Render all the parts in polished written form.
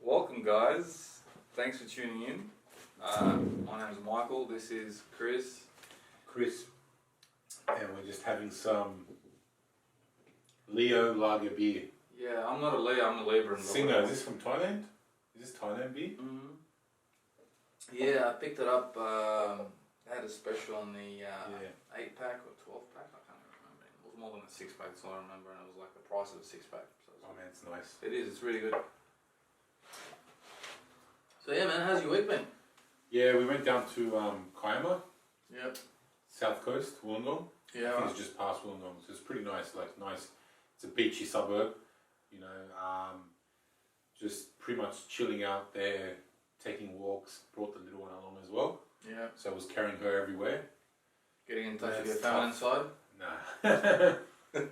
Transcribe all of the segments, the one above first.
Welcome, guys. Thanks for tuning in. My name's Michael. This is Chris. And we're just having some Leo Lager beer. Yeah, I'm not a Leo, I'm a Libra. Singer, is this from Thailand? Is this Thailand beer? Mm-hmm. Yeah, I picked it up. They had a special on the 8-pack or 12-pack. I can't remember. It was more than a 6-pack, so I remember, and it was like the price of a 6-pack. So Oh man, it's nice. it is. It's really good. So yeah, man, how's your week been? Yeah, we went down to Kiama, Yep. South Coast, Wollongong. Yeah. I think it's just past Wollongong, so it's pretty nice. It's a beachy suburb, you know. Just pretty much chilling out there, taking walks. Brought the little one along as well. Yeah. So I was carrying her everywhere. Getting in touch with your It's feminine tough. side? Nah.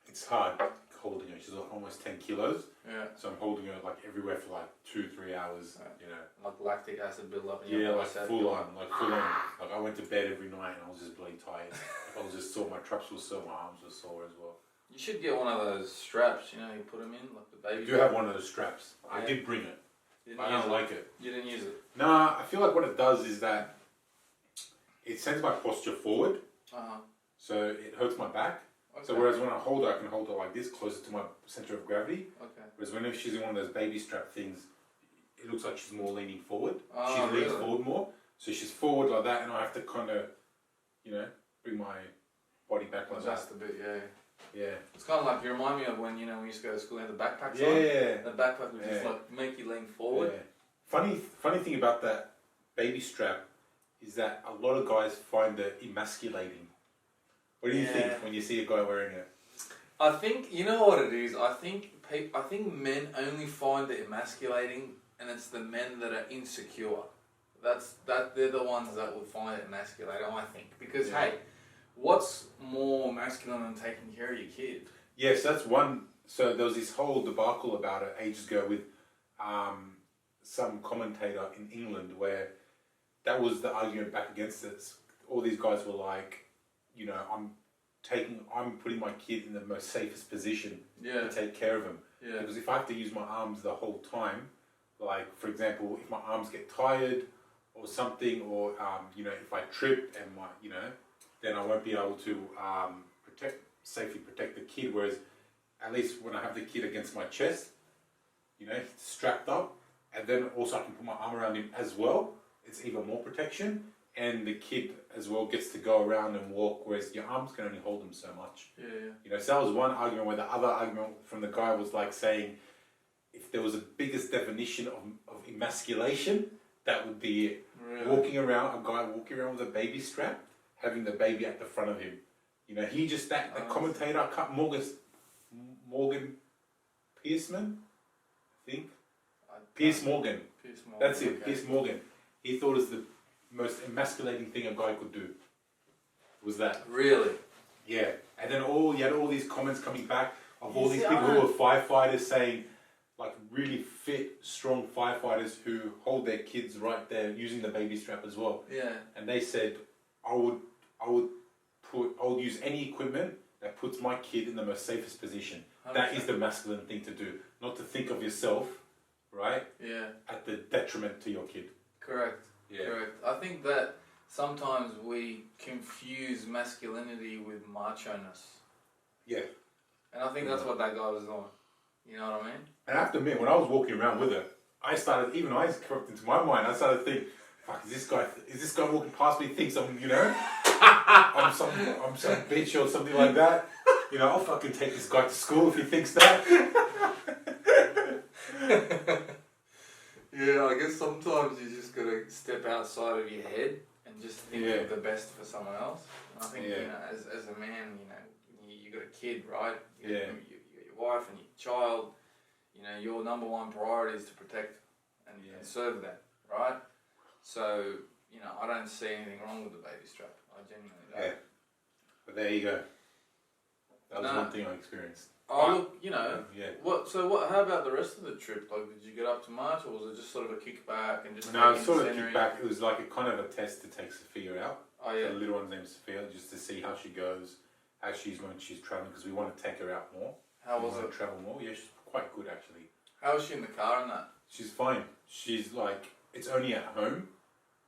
It's hard holding her. She's almost 10 kilos. Yeah. So I'm holding her like everywhere for like 2-3 hours, you know. Like lactic acid build up in your Yeah, like bicep. full on. Like I went to bed every night and I was just bloody tired. I was just sore, my traps were sore, my arms were sore as well. You should get one of those straps, you know, you put them in, like the baby. I do have one of those straps. Yeah. I did bring it, You but I didn't don't use like it. You didn't use it? Nah, I feel like what it does is that it sends my posture forward, so it hurts my back. Okay. So whereas when I hold her, I can hold her like this, closer to my center of gravity. Okay. Whereas whenever she's in one of those baby strap things, it looks like she's more leaning forward. Oh, she leans really? forward more. So she's forward like that, and I have to kind of, you know, bring my body back like Adjust that. a bit, yeah. Yeah. It's kind of like, you remind me of when, you know, we used to go to school and the backpacks on. Yeah. The backpack would just Yeah. like make you lean forward. Yeah. Funny thing about that baby strap is that a lot of guys find it emasculating. What do you think when you see a guy wearing it? I think, you know what it is, I think men only find it emasculating, and it's the men that are insecure. They're the ones that will find it emasculating, I think. Because hey, what's more masculine than taking care of your kid? Yes, that's one. So there was this whole debacle about it ages ago with some commentator in England where that was the argument back against it. All these guys were like, you know, I'm putting my kid in the most safest position to take care of him. Yeah. Because if I have to use my arms the whole time, like for example, if my arms get tired or something, or you know, if I trip and then I won't be able to safely protect the kid. Whereas at least when I have the kid against my chest, you know, strapped up, and then also I can put my arm around him as well. It's even more protection. And the kid as well gets to go around and walk, whereas your arms can only hold them so much. Yeah. You know, so that was one argument. Where the other argument from the guy was like saying, if there was a biggest definition of emasculation, that would be it. Really? A guy walking around with a baby strap, having the baby at the front of him. You know, he just the commentator, Morgan Pierceman, I think. Piers Morgan. That's it. Okay. Piers Morgan. He thought it was the most emasculating thing a guy could do. Was that? Really? Yeah. And then you had all these comments coming back of all these people who were firefighters saying, like really fit, strong firefighters who hold their kids right there using the baby strap as well. Yeah. And they said, I would use any equipment that puts my kid in the most safest position. 100%. That is the masculine thing to do. Not to think of yourself, right? Yeah. At the detriment to your kid. Correct. Yeah. Correct. I think that sometimes we confuse masculinity with macho-ness. Yeah. And I think that's what that guy was doing. You know what I mean? And I have to admit, when I was walking around with her, I crept into my mind, I started to think, fuck, is this guy walking past me thinks I'm, you know, I'm some bitch or something like that. You know, I'll fucking take this guy to school if he thinks that. Yeah, I guess sometimes you just gotta step outside of your head and just think of the best for someone else. And I think, you know, as a man, you know, you got a kid, right? You got your wife and your child. You know, your number one priority is to protect and serve them, right? So, you know, I don't see anything wrong with the baby strap. I genuinely don't. Yeah. But there you go. That was one thing I experienced. Oh, look, you know, how about the rest of the trip? Like, did you get up to much, or was it just sort of a kickback and just... No, it was sort of a kickback. It was like a kind of a test to take Sophia out. Oh, yeah. The little one's named Sophia, just to see how she goes, how she's when she's traveling, because we want to take her out more. How was it? Travel more. Yeah, she's quite good, actually. How is she in the car and that? She's fine. She's like, it's only at home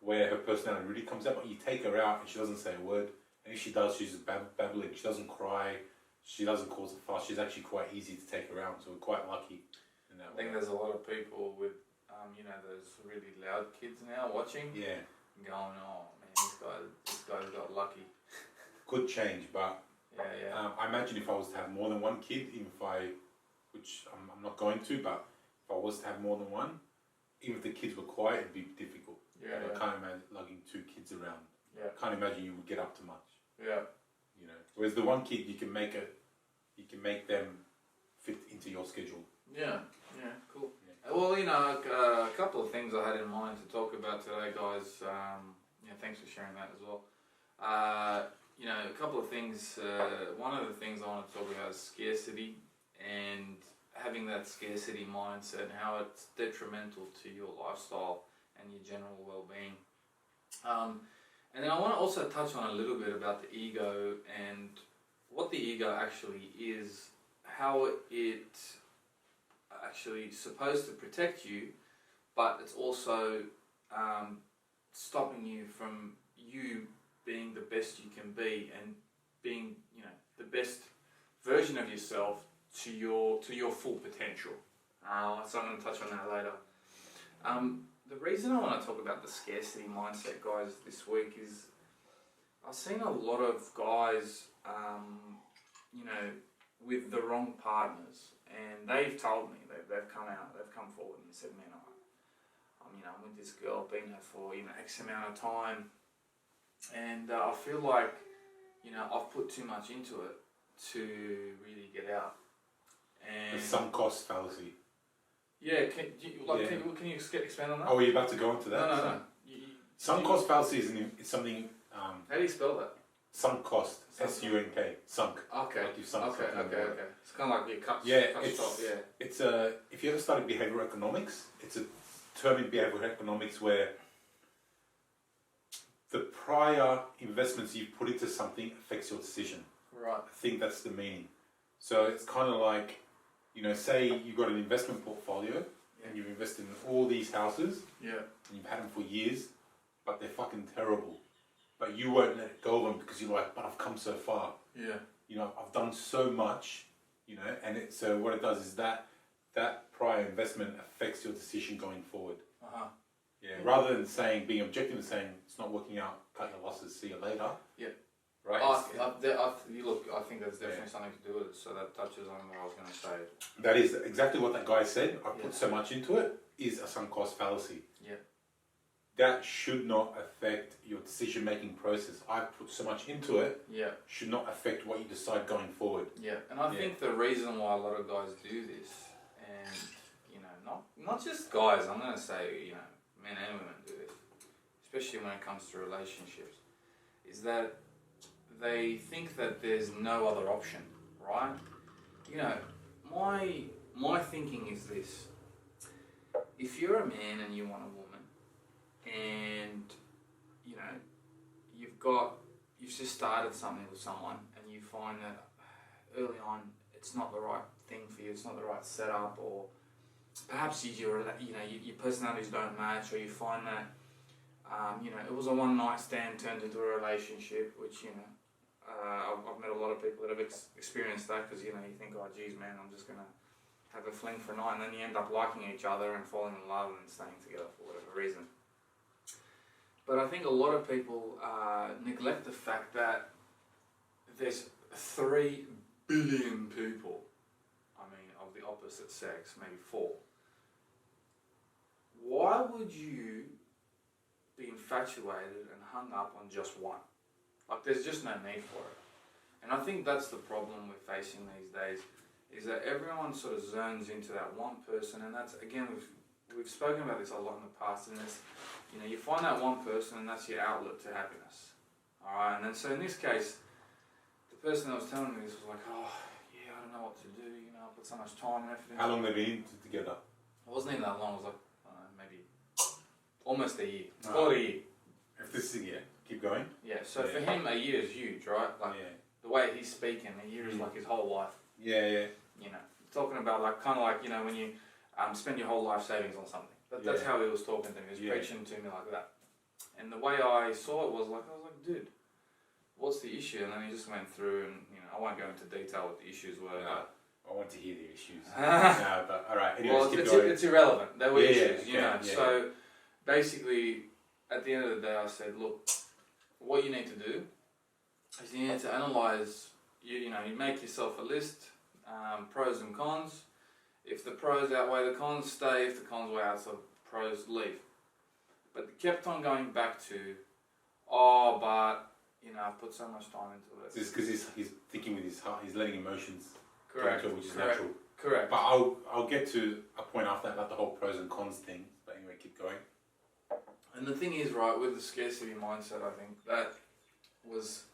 where her personality really comes out, but you take her out and she doesn't say a word. And if she does, she's babbling. She doesn't cry. She doesn't cause a fuss. She's actually quite easy to take around, so we're quite lucky in that I think there's a lot of people with, those really loud kids now watching. Yeah. Going, oh man, this guy's got lucky. Could change, but yeah. I imagine if I was to have more than one kid, which I'm not going to, but if I was to have more than one, even if the kids were quiet, it'd be difficult. Yeah. I can't imagine lugging 2 kids around. Yeah. Can't imagine you would get up to much. Yeah. You know, whereas the one kid you can make them fit into your schedule. Yeah, cool. Yeah. Well, a couple of things I had in mind to talk about today, guys. Thanks for sharing that as well. A couple of things. One of the things I want to talk about is scarcity and having that scarcity mindset and how it's detrimental to your lifestyle and your general well-being. And then I want to also touch on a little bit about the ego and what the ego actually is, how it actually supposed to protect you, but it's also stopping you from you being the best you can be and being, the best version of yourself to your full potential. So I'm going to touch on that later. The reason I want to talk about the scarcity mindset, guys, this week is I've seen a lot of guys, with the wrong partners, and they've told me, they've come forward and said, man, I'm with this girl, been there for, X amount of time, and I feel like, I've put too much into it to really get out. And The sunk cost fallacy. Yeah, can you expand on that? Oh, are you about to go into that? No. Sunk cost fallacy is something. How do you spell that? Sunk cost. S-U-N-K. Sunk. Okay. Like you've sunk Okay. something. It's kind of like you cut. It's if you ever studied behavioral economics, it's a term in behavioral economics where the prior investments you've put into something affects your decision. Right. I think that's the meaning. So it's kind of like, say you've got an investment portfolio and you've invested in all these houses. Yeah. And you've had them for years, but they're fucking terrible. But you won't let go of them because you're like, but I've come so far. Yeah. I've done so much, and so what it does is that prior investment affects your decision going forward. Uh-huh. Yeah. Rather than being objective and saying it's not working out, cut your losses, see you later. Yeah. Right. I think there's definitely something to do with it. So that touches on what I was going to say. That is exactly what that guy said. I put so much into it. Is a sunk cost fallacy. Yeah. That should not affect your decision-making process. I put so much into it. Yeah. Should not affect what you decide going forward. Yeah, and I think the reason why a lot of guys do this, and not just guys, I'm going to say men and women do this, especially when it comes to relationships, is that they think that there's no other option, right? My thinking is this: if you're a man and you want a woman, and you've just started something with someone, and you find that early on it's not the right thing for you, it's not the right setup, or perhaps your personalities don't match, or you find that it was a one night stand turned into a relationship, which I've met a lot of people that have experienced that, because you think, oh geez man, I'm just gonna have a fling for a night, and then you end up liking each other and falling in love and staying together for whatever reason. But I think a lot of people neglect the fact that there's 3 billion people, of the opposite sex, maybe 4. Why would you be infatuated and hung up on just one? Like, there's just no need for it. And I think that's the problem we're facing these days, is that everyone sort of zones into that one person, and that's, again, we've spoken about this a lot in the past, and it's, you find that one person and that's your outlet to happiness. Alright, and then so in this case, the person that was telling me this was like, oh, yeah, I don't know what to do, I put so much time and effort into it. How long have they been together? It wasn't even that long, it was like, I don't know, maybe almost a year. It's about a year. If this is a year, keep going. Yeah, so for him, a year is huge, right? Like, the way he's speaking, a year is like his whole life. Yeah. Talking about kind of like, when you spend your whole life savings on something. That's how he was talking to me. He was preaching to me like that. And the way I saw it was like, dude, what's the issue? And then he just went through, and I won't go into detail what the issues were. No, I want to hear the issues. No, but all right. Anyways, well, it's irrelevant. There were issues, you know. Yeah. So basically, at the end of the day, I said, look, what you need to do is you need to analyze. You make yourself a list, pros and cons. If the pros outweigh the cons, stay. If the cons weigh out the pros, leave. But it kept on going back to, but I've put so much time into it. Just because he's thinking with his heart, he's letting emotions Correct. go into it, which is natural. Correct. But I'll get to a point after that about the whole pros and cons thing. But anyway, keep going. And the thing is, right, with the scarcity mindset, I think that was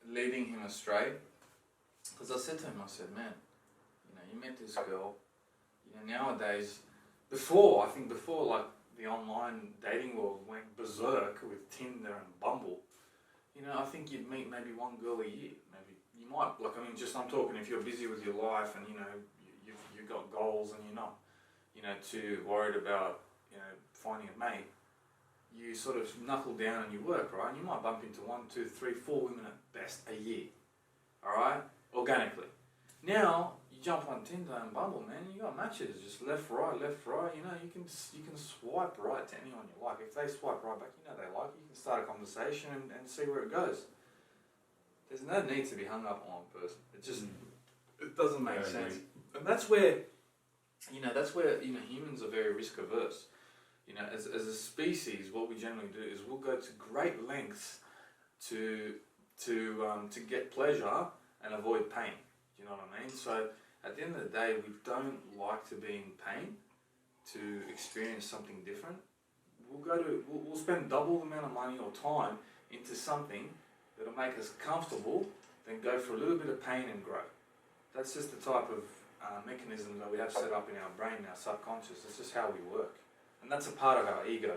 leading him astray. Because I said to him, man, you met this girl. Nowadays, before like the online dating world went berserk with Tinder and Bumble, I think you'd meet maybe one girl a year. Maybe you might, I'm talking if you're busy with your life and you've got goals and you're not, too worried about, finding a mate. You sort of knuckle down and you work, right? And you might bump into 1, 2, 3, 4 women at best a year, all right, organically. Now you jump on Tinder and Bumble, man. You got matches, just left, right. You can swipe right to anyone you like. If they swipe right back, they like you. You can start a conversation and see where it goes. There's no need to be hung up on one person. It doesn't make sense. And that's where humans are very risk averse. As a species, what we generally do is we'll go to great lengths to get pleasure and avoid pain. Do you know what I mean? So at the end of the day, we don't like to be in pain to experience something different. We'll spend double the amount of money or time into something that'll make us comfortable, then go for a little bit of pain and grow. That's just the type of mechanism that we have set up in our brain, our subconscious. It's just how we work. And that's a part of our ego.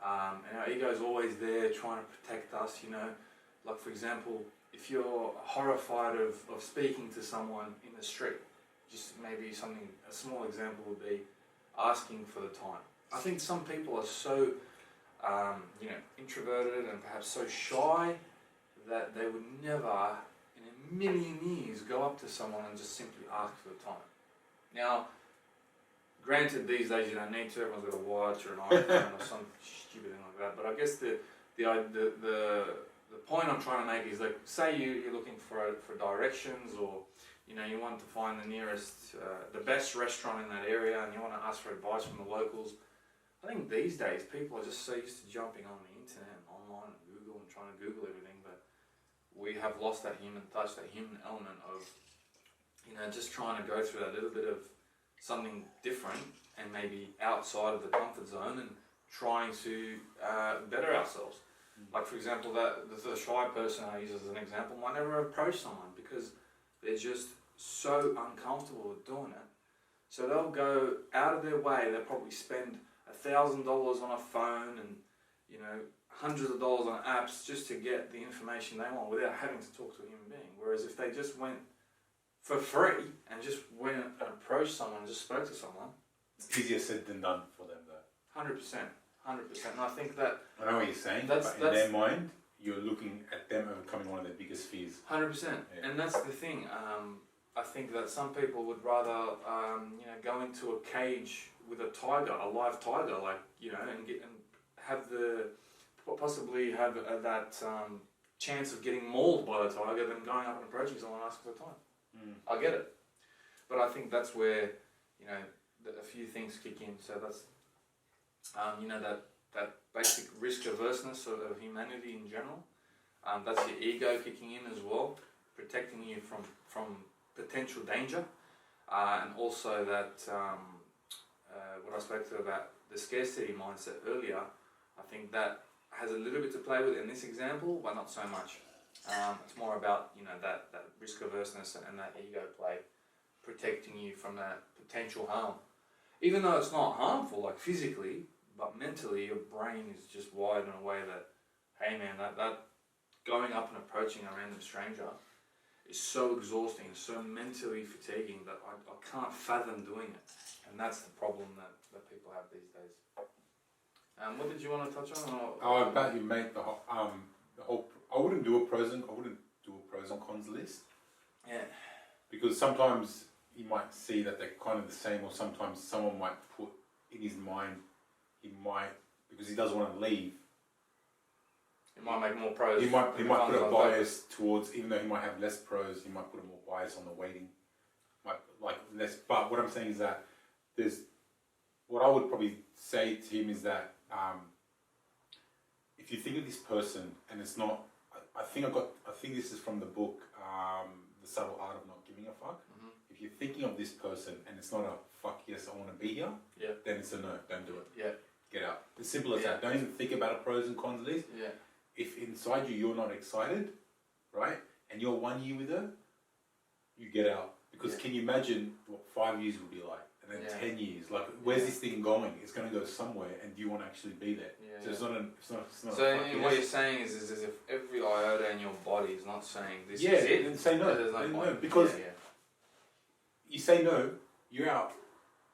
And our ego is always there trying to protect us, Like, for example, if you're horrified of speaking to someone in the street, just maybe a small example would be asking for the time. I think some people are so, introverted and perhaps so shy that they would never in a million years go up to someone and just simply ask for the time. Now, granted, these days you don't need to. Everyone's got a watch or an iPhone or some stupid thing like that. But I guess the point I'm trying to make is, like, say you're looking for directions, or you want to find the nearest, the best restaurant in that area, and you want to ask for advice from the locals. I think these days people are just so used to jumping on the internet and online and Google and trying to Google everything, but we have lost that human touch, that human element of just trying to go through that little bit of something different and maybe outside of the comfort zone and trying to better ourselves. Like, for example, the shy person I use as an example might never approach someone because they're just so uncomfortable with doing it. So they'll go out of their way. They'll probably spend $1,000 on a phone and hundreds of dollars on apps just to get the information they want without having to talk to a human being. Whereas if they just went for free and just went and approached someone, just spoke to someone, it's easier said than done for them, though. 100%. And I think that I know what you're saying, but in their mind, you're looking at them overcoming one of their biggest fears. 100%. Yeah. And that's the thing. I think that some people would rather, go into a cage with a tiger, a live tiger, and have possibly have that chance of getting mauled by the tiger than going up and approaching someone and asking for time. I get it, but I think that's where a few things kick in. So that's that basic risk averseness of humanity in general. That's your ego kicking in as well, protecting you from potential danger, and also that what I spoke to about the scarcity mindset earlier. I think that has a little bit to play with in this example, but not so much. It's more about that risk averseness and that ego play, protecting you from that potential harm, even though it's not harmful like physically, but mentally your brain is just wired in a way that, hey man, that going up and approaching a random stranger is so exhausting, so mentally fatiguing that I can't fathom doing it. And that's the problem that people have these days. What did you want to touch on? About you mate, the whole. I wouldn't do a pros and cons list. Yeah. Because sometimes you might see that they're kind of the same, or sometimes someone might put in his mind, because he doesn't want to leave. He might make more pros. He might put a bias towards, even though he might have less pros, he might put a more bias on the waiting. Like less. But what I'm saying is that what I would probably say to him is that if you think of this person and it's not, I think this is from the book, The Subtle Art of Not Giving a Fuck. Mm-hmm. If you're thinking of this person and it's not a fuck yes, I want to be here, then it's a no, don't do it. Yeah. Get out. As simple as that. Don't even think about a pros and cons list. Yeah. If inside you're not excited, right, and you're 1 year with her, you get out. Because can you imagine what 5 years would be like? And then 10 years. Like, where's this thing going? It's going to go somewhere, and do you want to actually be there? Yeah, so it's not so what you're saying is if every iota in your body is not saying this is it, then say no. There's no point. No, because you say no, you're out.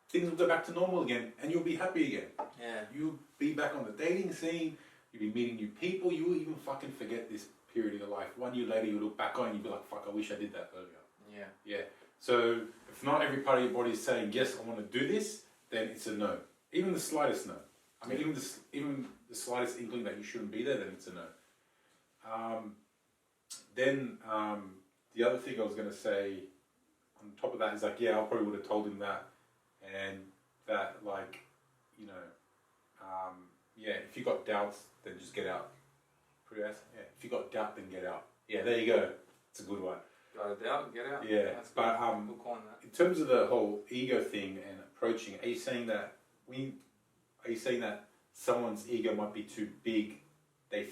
Things will go back to normal again, and you'll be happy again. Yeah. You'll be back on the dating scene. You'll be meeting new people. You will even fucking forget this period of your life. 1 year later, you look back on and you'll be like, fuck, I wish I did that earlier. Yeah. Yeah. So if not every part of your body is saying, yes, I want to do this, then it's a no. Even the slightest no. I mean, even the slightest inkling that you shouldn't be there, then it's a no. Then the other thing I was going to say on top of that is like, I probably would have told him that, and that, like, you know, if you got doubts, then just get out. If you got doubt, then get out. Yeah, there you go. It's a good one. Got a doubt, get out. Yeah, that's but we'll coin that. in terms of the whole ego thing and approaching, are you saying that someone's ego might be too big? They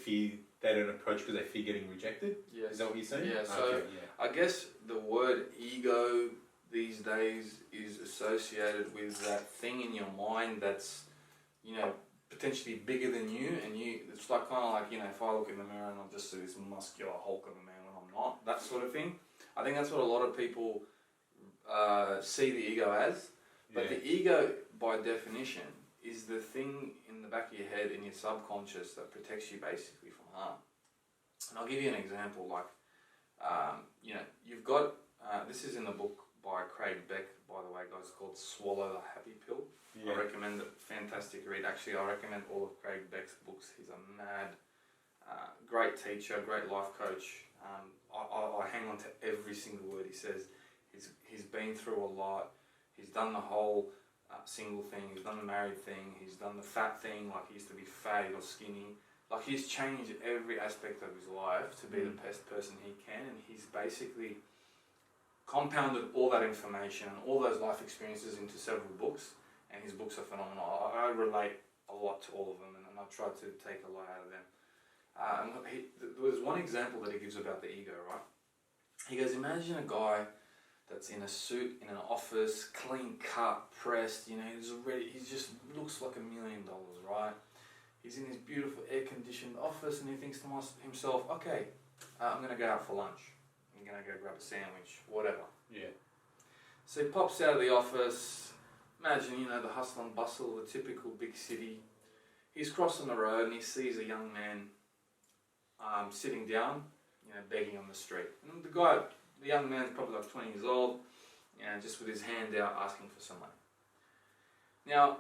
don't approach because they fear getting rejected. Yes. Is that what you're saying? Yeah. So I guess the word ego these days is associated with that thing in your mind that's, potentially bigger than you, and it's like kind of like, if I look in the mirror and I'm just this muscular hulk of a man when I'm not, that sort of thing. I think that's what a lot of people see the ego as. But the ego, by definition, is the thing in the back of your head, in your subconscious, that protects you basically from harm. And I'll give you an example. Like, you've got, this is in the book by Craig Beck, by the way, guys, called Swallow the Happy Pill. I recommend it. Fantastic read. Actually, I recommend all of Craig Beck's books. He's a mad, great teacher, great life coach. I hang on to every single word he says. He's been through a lot. He's done the whole single thing. He's done the married thing. He's done the fat thing. Like, he used to be fat, he got skinny. Like, he's changed every aspect of his life to be the best person he can. And he's basically compounded all that information and all those life experiences into several books. And his books are phenomenal. I relate a lot to all of them, and I try to take a lot out of them. There was one example that he gives about the ego, right? He goes, imagine a guy that's in a suit, in an office, clean cut, pressed, he just looks like $1 million, right? He's in his beautiful air-conditioned office, and he thinks to himself, okay, I'm going to go out for lunch. I'm going to go grab a sandwich, whatever. Yeah. So he pops out of the office. Imagine, the hustle and bustle of a typical big city. He's crossing the road and he sees a young man sitting down, begging on the street. And the young man's probably like 20 years old, just with his hand out asking for some money. Now,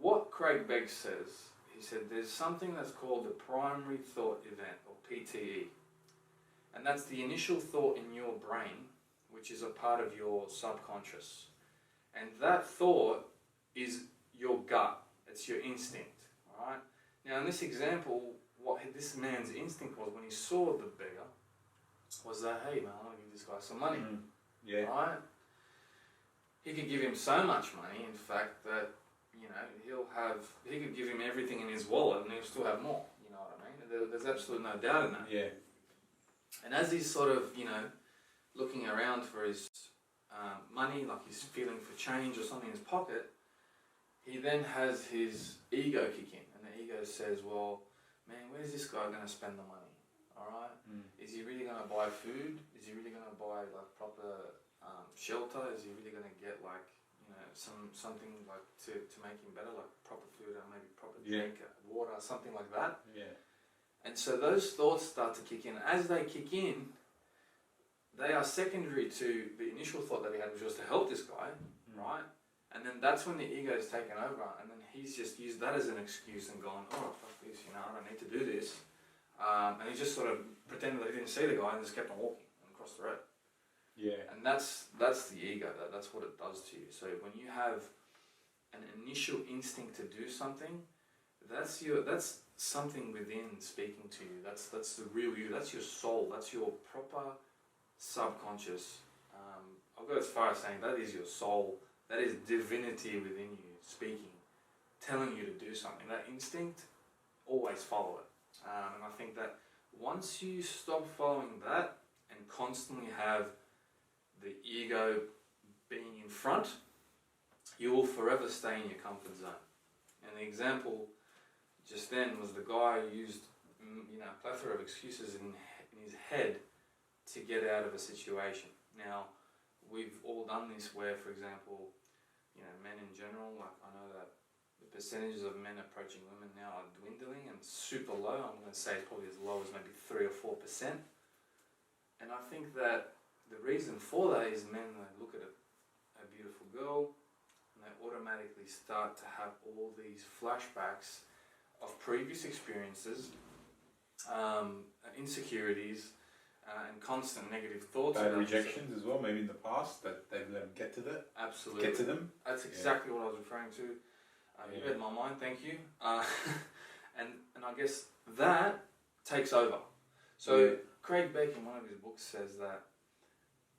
what Craig Begg says, he said there's something that's called the primary thought event, or PTE. And that's the initial thought in your brain, which is a part of your subconscious. And that thought is your gut. It's your instinct. All right. Now, in this example, what this man's instinct was when he saw the beggar was that, hey, man, I want to give this guy some money. Yeah. Right. He could give him so much money, in fact, that he could give him everything in his wallet, and he'll still have more. You know what I mean? There's absolutely no doubt in that. Yeah. And as he's sort of, looking around for his money, like he's feeling for change or something in his pocket, he then has his ego kick in, and the ego says, well, man, where's this guy going to spend the money? Alright? Is he really going to buy food? Is he really going to buy like proper shelter? Is he really going to get like, you know, something like to make him better, like proper food or maybe proper drink, water, something like that? Yeah. And so those thoughts start to kick in. As they kick in, they are secondary to the initial thought that he had, which was to help this guy, right? And then that's when the ego is taken over, and then he's just used that as an excuse and gone, oh, fuck this, you know, I don't need to do this. And he just sort of pretended that he didn't see the guy and just kept on walking and across the road. Yeah. And that's the ego, that's what it does to you. So when you have an initial instinct to do something, that's something within speaking to you. That's the real you, that's your soul, that's your proper subconscious. I'll go as far as saying that is your soul. That is divinity within you speaking, telling you to do something. That instinct, always follow it. And I think that once you stop following that and constantly have the ego being in front, you will forever stay in your comfort zone. And the example just then was the guy who used, you know, a plethora of excuses in his head to get out of a situation. Now, we've all done this where, for example, you know, men in general, like I know that the percentages of men approaching women now are dwindling and super low. I'm going to say it's probably as low as maybe 3 or 4%. And I think that the reason for that is men, they look at a beautiful girl and they automatically start to have all these flashbacks of previous experiences, insecurities, and constant negative thoughts. Bad rejections as well, maybe in the past, that they've let them get to that. Absolutely. Get to them. That's exactly what I was referring to. You read my mind, thank you. And I guess that takes over. So Craig Beck in one of his books says that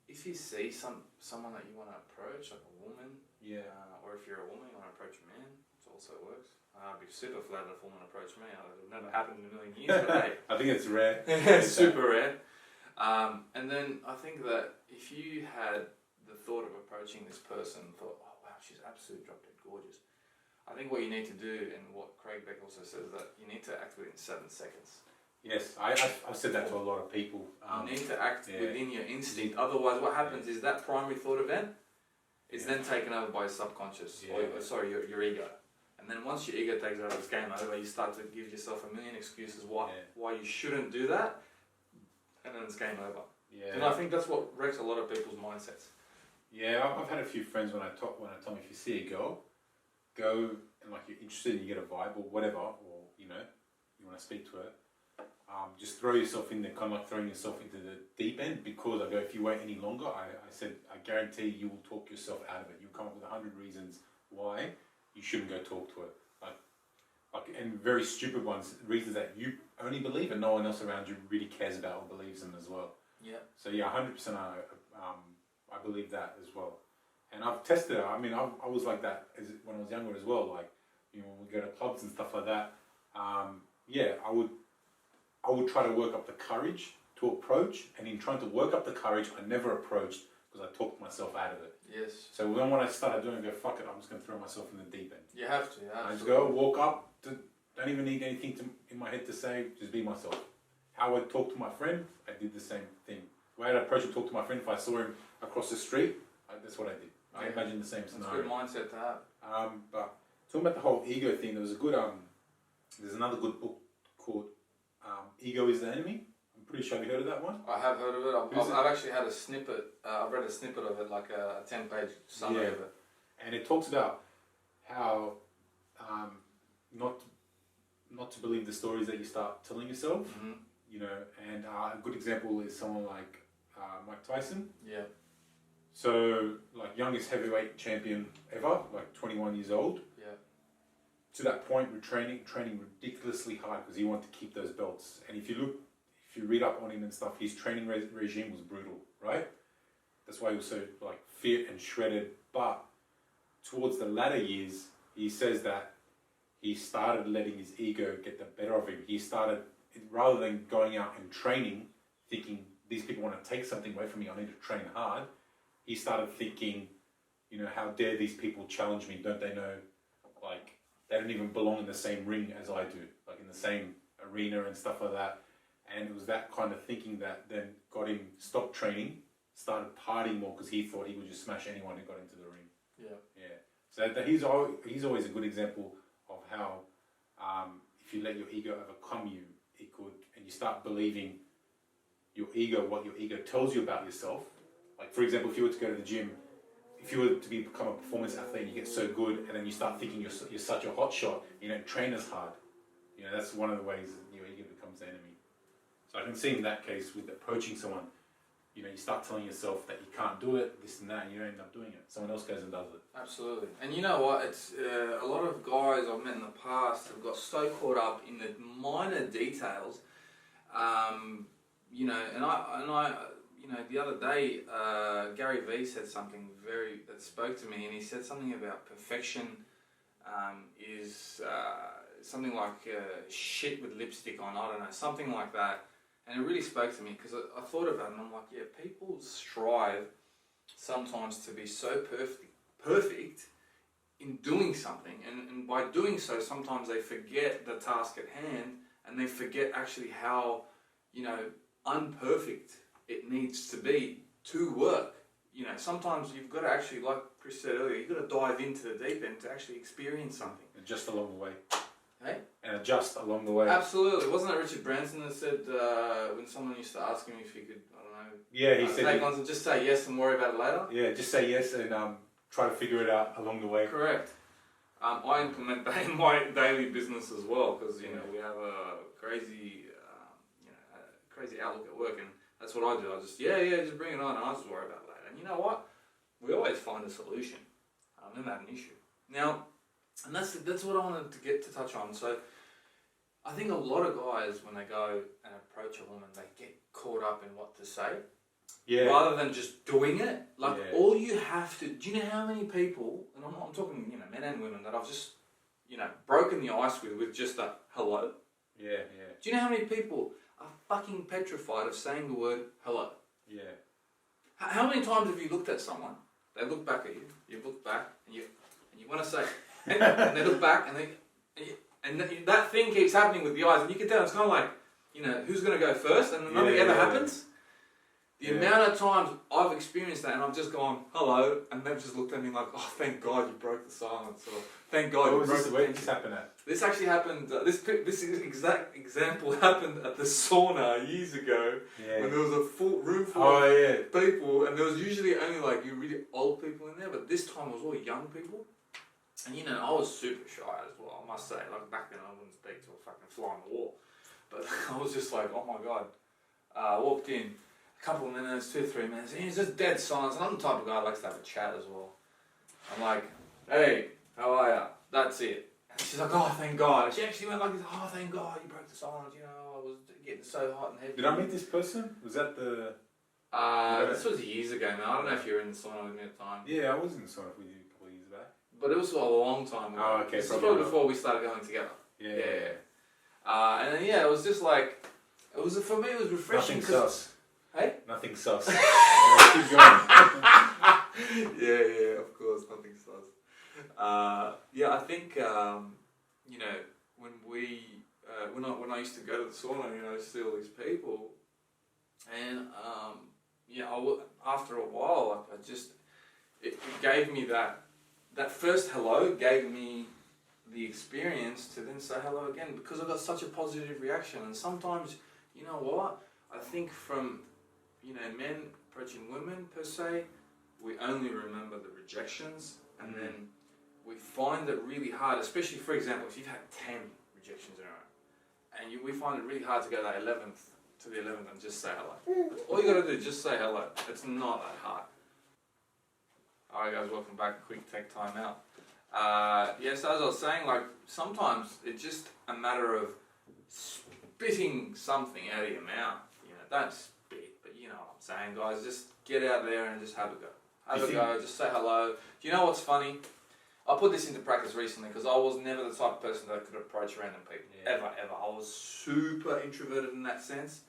if you see someone that you want to approach, like a woman, or if you're a woman, you want to approach a man, it also works. I'd be super flattered if a woman approached me. It would never happen in a million years, but hey. I think it's rare. It's super rare. And then I think that if you had the thought of approaching this person, thought, oh wow, she's absolutely drop dead gorgeous. I think what you need to do, and what Craig Beck also says, that you need to act within 7 seconds. Yes, I've said that to a lot of people. You need to act within your instinct. Otherwise, what happens is that primary thought event is then taken over by subconscious, or your ego. And then once your ego takes over, it's game over. You start to give yourself a million excuses why you shouldn't do that, and then it's game over. Yeah. And I think that's what wrecks a lot of people's mindsets. Yeah, I've had a few friends when I tell me if you see a girl, go and like you're interested and you get a vibe or whatever, or you know, you want to speak to her, just throw yourself in there, kind of like throwing yourself into the deep end. Because I go, if you wait any longer, I said, I guarantee you will talk yourself out of it. You'll come up with 100 reasons why you shouldn't go talk to her. Like, and very stupid ones, reasons that you only believe and no one else around you really cares about or believes them as well. Yeah. So yeah, 100% I believe that as well. And I've tested it. I mean, I was like that when I was younger as well. Like, you know, when we go to clubs and stuff like that. I would try to work up the courage to approach, and in trying to work up the courage, I never approached because I talked myself out of it. Yes. So then when I started doing it, I go, fuck it, I'm just going to throw myself in the deep end. You have to, yeah. I just go, walk up, don't even need anything in my head to say, just be myself. How I talk to my friend, I did the same thing. The way I'd approach and talk to my friend, if I saw him across the street, that's what I did. I imagined the same scenario. That's a good mindset to have. But talking about the whole ego thing, there was a good, there's another good book called Ego is the Enemy. I'm pretty sure you heard of that one. I have heard of it. I've actually had a snippet. I've read a snippet of it, like a 10-page summary of it. And it talks about how not to believe the stories that you start telling yourself. Mm-hmm. You know, and a good example is someone like Mike Tyson. Yeah. So, like, youngest heavyweight champion ever, like 21 years old. Yeah. To that point, we're training ridiculously hard because he wanted to keep those belts. And if you read up on him and stuff, his training regime was brutal, right? That's why he was so like fit and shredded. But towards the latter years, he says that he started letting his ego get the better of him. He started, rather than going out and training, thinking these people want to take something away from me, I need to train hard. He started thinking, you know, how dare these people challenge me? Don't they know, like, they don't even belong in the same ring as I do, like in the same arena and stuff like that. And it was that kind of thinking that then got him stopped training, started partying more because he thought he would just smash anyone who got into the ring. Yeah. Yeah. So that he's always a good example of how if you let your ego overcome you, it could, and you start believing your ego, what your ego tells you about yourself. Like, for example, if you were to go to the gym, if you were to become a performance athlete and you get so good, and then you start thinking you're such a hot shot, you don't train as hard. You know, that's one of the ways that your ego becomes the enemy. So I can see in that case with approaching someone, you know, you start telling yourself that you can't do it, this and that, and you don't end up doing it. Someone else goes and does it. Absolutely. And you know what? It's a lot of guys I've met in the past have got so caught up in the minor details. You know, and I, you know, the other day, Gary Vee said something that spoke to me, and he said something about perfection is something like shit with lipstick on, I don't know, something like that. And it really spoke to me because I thought about it and I'm like, yeah, people strive sometimes to be so perfect in doing something. And by doing so, sometimes they forget the task at hand and they forget actually how, you know, unperfect it needs to be to work. You know, sometimes you've got to actually, like Chris said earlier, you've got to dive into the deep end to actually experience something. Just along the way. Hey? And adjust along the way. Absolutely. Wasn't it Richard Branson that said when someone used to ask him if he could, I don't know, yeah, he said, take on and just say yes and worry about it later? Yeah, just say yes and try to figure it out along the way. Correct. I implement that in my daily business as well because, you know, we have a crazy, crazy outlook at work, and that's what I do. I just, just bring it on and I'll just worry about it later. And you know what? We always find a solution. Never had an issue. Now, and that's what I wanted to touch on. So I think a lot of guys, when they go and approach a woman, they get caught up in what to say. Yeah. Rather than just doing it. Like, all you have to... Do you know how many people, and I'm talking, you know, men and women, that I've just, you know, broken the ice with just a hello? Yeah, yeah. Do you know how many people are fucking petrified of saying the word hello? Yeah. How many times have you looked at someone, they look back at you, you look back, and you want to say... and they look back, and that thing keeps happening with the eyes, and you can tell it's kind of like, you know, who's going to go first, and nothing ever happens. The amount of times I've experienced that, and I've just gone hello, and they've just looked at me like, oh, thank God you broke the silence, or thank God you broke the Where did this happen at? This actually happened. This exact example happened at the sauna years ago, when there was a full room full of people, and there was usually only like really old people in there, but this time it was all young people. And you know, I was super shy as well, I must say. Like back then I wouldn't speak to a fucking fly on the wall. But I was just like, oh my God. Walked in, a couple of minutes, 2-3 minutes, and it's just dead silence. And I'm the type of guy that likes to have a chat as well. I'm like, hey, how are ya? That's it. And she's like, oh, thank God. And she actually went like this, oh, thank God you broke the silence. You know, I was getting so hot and heavy. Did I meet this person? Was that the... This was years ago, man. I don't know if you were in the sauna with me at the time. Yeah, I was in the sauna with you a couple of years back. But it was a long time ago. Oh, okay. This was probably before we started going together. Yeah. And then, it was just like, for me, it was refreshing. Nothing sus. Hey? Nothing sus. Keep going. Yeah, of course, nothing sus. I think, you know, when I used to go to the sauna, you know, see all these people, and, after a while, it gave me that first hello gave me the experience to then say hello again, because I got such a positive reaction. And sometimes, you know what, I think from, you know, men approaching women per se, we only remember the rejections, and then we find it really hard, especially, for example, if you've had 10 rejections in a row, and we find it really hard to go to the 11th and just say hello. All you got to do is just say hello. It's not that hard. Alright guys, welcome back. Quick take time out. So as I was saying, like, sometimes it's just a matter of spitting something out of your mouth. You know, don't spit, but you know what I'm saying, guys. Just get out there and just have a go. Have a go, just say hello. Do you know what's funny? I put this into practice recently because I was never the type of person that could approach random people. Ever. I was super introverted in that sense.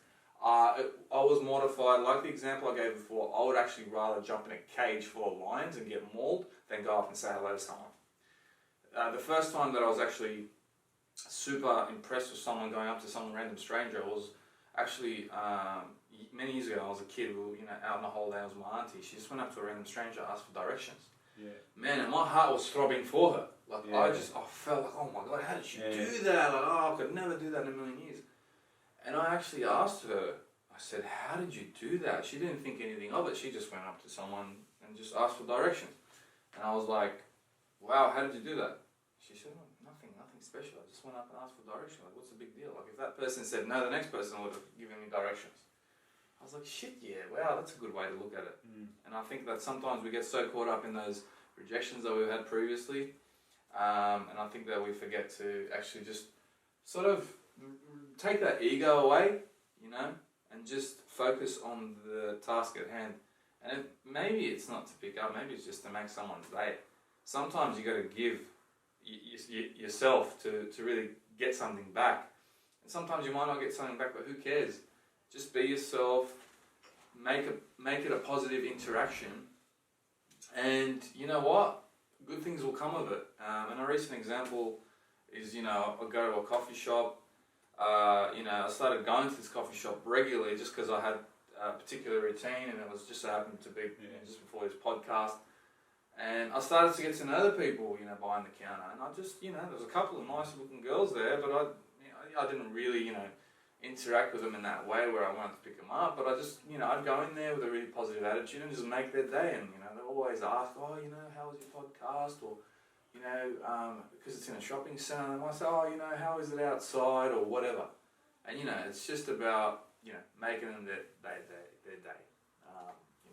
I was mortified. Like the example I gave before, I would actually rather jump in a cage full of lions and get mauled than go up and say hello to someone. The first time that I was actually super impressed with someone going up to some random stranger was actually, many years ago, I was a kid, we were, out on a holiday, I was with my auntie, she just went up to a random stranger, asked for directions. Yeah. Man, and my heart was throbbing for her. Like, Yeah. I felt like, oh my God, how did she do that? Like, I could never do that in a million years. And I actually asked her, I said, how did you do that? She didn't think anything of it. She just went up to someone and just asked for directions. And I was like, wow, how did you do that? She said, oh, nothing special. I just went up and asked for directions. Like, what's the big deal? Like, if that person said no, the next person would have given me directions. I was like, shit, yeah, wow, that's a good way to look at it. And I think that sometimes we get so caught up in those rejections that we've had previously, and I think that we forget to actually just sort of take that ego away, and just focus on the task at hand. And maybe it's not to pick up, maybe it's just to make someone's day. Sometimes you got to give yourself to really get something back. And sometimes you might not get something back, but who cares? Just be yourself, make it a positive interaction, and you know what? Good things will come of it. And a recent example is, I go to a coffee shop. I started going to this coffee shop regularly just because I had a particular routine, and it was just so happened to be just before this podcast. And I started to get to know the people, behind the counter, and I just, there was a couple of nice looking girls there, but I didn't really, interact with them in that way where I wanted to pick them up, but I just, I'd go in there with a really positive attitude and just make their day, and, they always ask, oh, how was your podcast, or, because it's in a shopping centre, and I might say, oh, how is it outside, or whatever, and, it's just about, making them their day.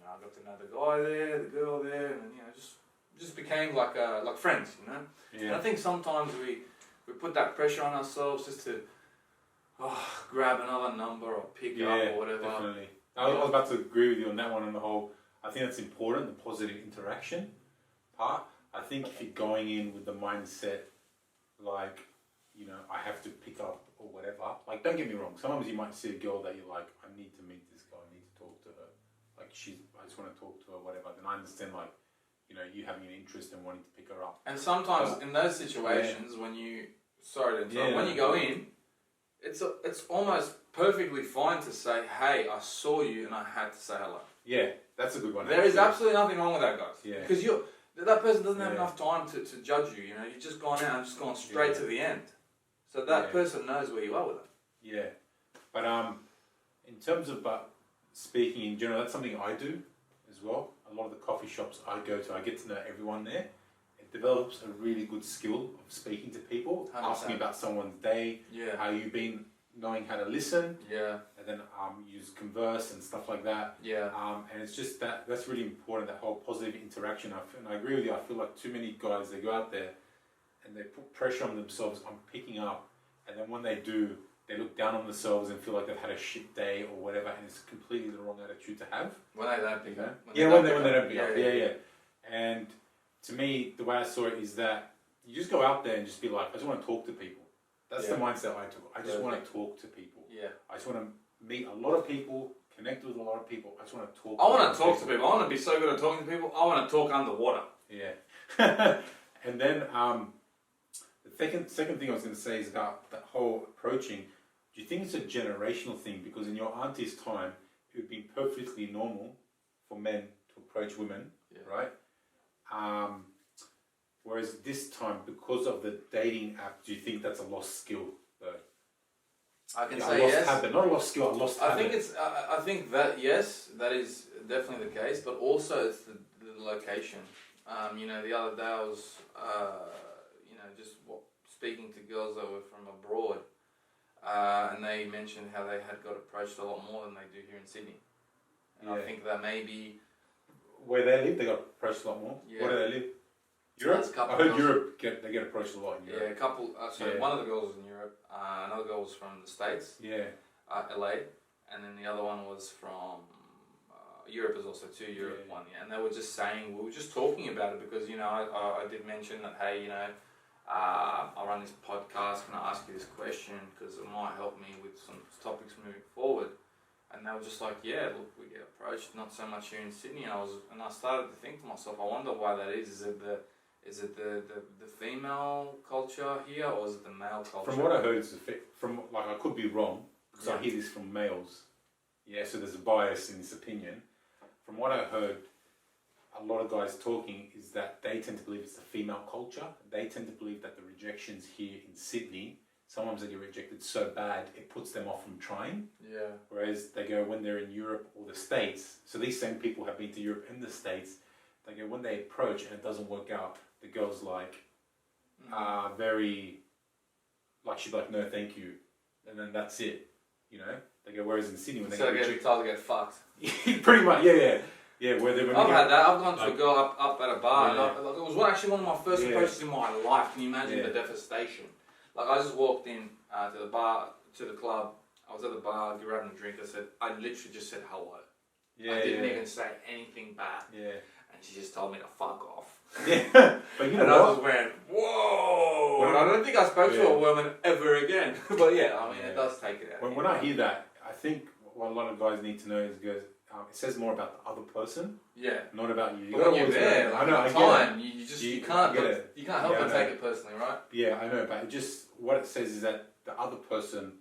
I got to know the guy there, the girl there, and just became like friends, Yeah. And I think sometimes we put that pressure on ourselves just to grab another number or pick up or whatever. Definitely. I was about to agree with you on that one and the whole. I think that's important, the positive interaction part. I think if you're going in with the mindset, like, I have to pick up or whatever. Like, don't get me wrong. Sometimes you might see a girl that you're like, I need to meet this girl. I need to talk to her. Like, I just want to talk to her, whatever. Then I understand, like, you having an interest and wanting to pick her up. And sometimes in those situations, when you, sorry to interrupt, when you go in, it's almost perfectly fine to say, hey, I saw you and I had to say hello. Yeah, that's a good one. There is absolutely nothing wrong with that, guys. Yeah. Because that person doesn't have enough time to judge you, You've just gone out and just gone straight to the end. So that person knows where you are with them. Yeah. But in terms of speaking in general, that's something I do as well. A lot of the coffee shops I go to, I get to know everyone there. It develops a really good skill of speaking to people, 100%. asking about someone's day, how you've been, knowing how to listen, and then use converse and stuff like that. And it's just that's really important, that whole positive interaction. And I agree with you. I feel like too many guys, they go out there and they put pressure on themselves on picking up, and then when they do, they look down on themselves and feel like they've had a shit day or whatever, and it's completely the wrong attitude to have. When they don't pick up. When they don't pick up. And to me, the way I saw it is that you just go out there and just be like, I just want to talk to people. That's the mindset I took. I just want to talk to people. I just want to meet a lot of people, connect with a lot of people. I just want to talk. I want to talk to people. I want to be so good at talking to people. I want to talk underwater. And then the second thing I was going to say is about that whole approaching. Do you think it's a generational thing? Because in your auntie's time, it would be perfectly normal for men to approach women, right? Whereas this time, because of the dating app, do you think that's a lost skill, though? I can say yes. Habit. Not a lost skill, a lost habit. I think that, yes, that is definitely the case, but also it's the location. The other day I was, just speaking to girls that were from abroad, and they mentioned how they had got approached a lot more than they do here in Sydney. And I think that maybe... Where they live, they got approached a lot more. Where do they live? Europe? I heard Europe, they get approached a lot in Europe. Yeah, a couple. One of the girls was in Europe. Another girl was from the States. LA. And then the other one was from Europe as also too. Europe one. And they were just saying, we were just talking about it because, I did mention that, hey, I run this podcast. Can I ask you this question? Because it might help me with some topics moving forward. And they were just like, yeah, look, we get approached, not so much here in Sydney. And I started to think to myself, I wonder why that is. Is it the female culture here, or is it the male culture? From what I heard, I could be wrong, because I hear this from males. Yeah, so there's a bias in this opinion. From what I heard, a lot of guys talking is that they tend to believe it's the female culture. They tend to believe that the rejections here in Sydney, sometimes they get rejected so bad, it puts them off from trying. Yeah. Whereas they go when they're in Europe or the States, so these same people have been to Europe and the States, they go when they approach and it doesn't work out, the girl's like, very, like she's like, no thank you. And then that's it, you know? They go, whereas in Sydney when they get rejected. So they get fucked. Pretty much, yeah. Yeah, where they're I've had that. I've gone to a girl up at a bar. Yeah. And it was actually one of my first approaches in my life. Can you imagine the devastation? Like I just walked in to the bar, to the club. I was at the bar, grabbing a drink. I literally just said hello. Yeah, I didn't even say anything bad. Yeah. And she just told me to fuck off. Yeah. But you know and what? I just went, whoa! And I don't think I spoke to a woman ever again. But yeah, I mean, it does take it out. When I hear that, I think what a lot of guys need to know is it says more about the other person. Yeah. Not about you. But when you're there, like, I get it. You can't help but take it personally, right? Yeah, I know, but what it says is that the other person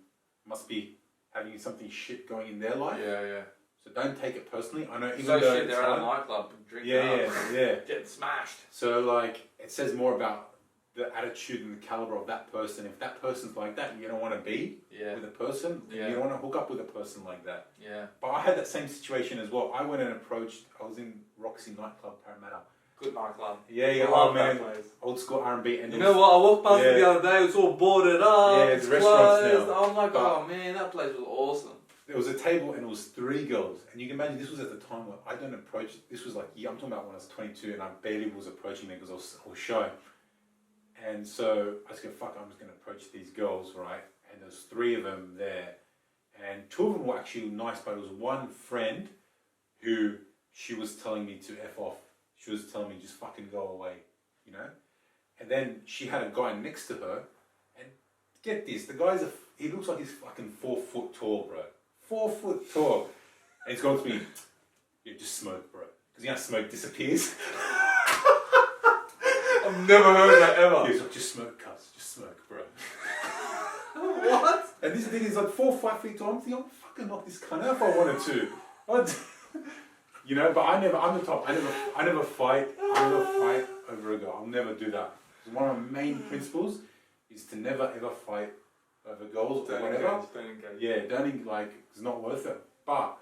must be having something shit going in their life. Yeah, yeah. So don't take it personally. I know even so though shit, they're at a nightclub drinking yeah. getting smashed. So like, it says more about the attitude and the caliber of that person. If that person's like that, you don't want to be with a person. You don't want to hook up with a person like that. Yeah. But I had that same situation as well. I went and approached. I was in Roxy nightclub, Parramatta. Good nightclub. Yeah. Oh man, old school R&B. And you know what? I walked past it the other day. It's all boarded up. Yeah, it's restaurants now. I'm like, oh man, that place was awesome. There was a table and it was 3 girls, and you can imagine this was at the time where I don't approach. This was like I'm talking about when I was 22, and I barely was approaching them because I was shy. And so I was going, fuck, I'm just going to approach these girls, right? And there's 3 of them there. And 2 of them were actually nice, but it was one friend who she was telling me to F off. She was telling me, just fucking go away, you know? And then she had a guy next to her. And get this, the guy's, he looks like he's fucking 4 foot tall, bro. 4 foot tall. And he's going to me, yeah, just smoke, bro. Because you know, smoke disappears. I've never heard that ever. He's like, just smoke, cuz. Just smoke, bro. What? And this thing is like 4 or 5 feet tall. I'm thinking, I'll fucking knock this cunt out if I wanted to. You know, but I'm the top. I never fight. I never fight over a girl. I'll never do that. One of my main principles is to never ever fight over girls or whatever. Don't engage. Yeah, like, it's not worth it. But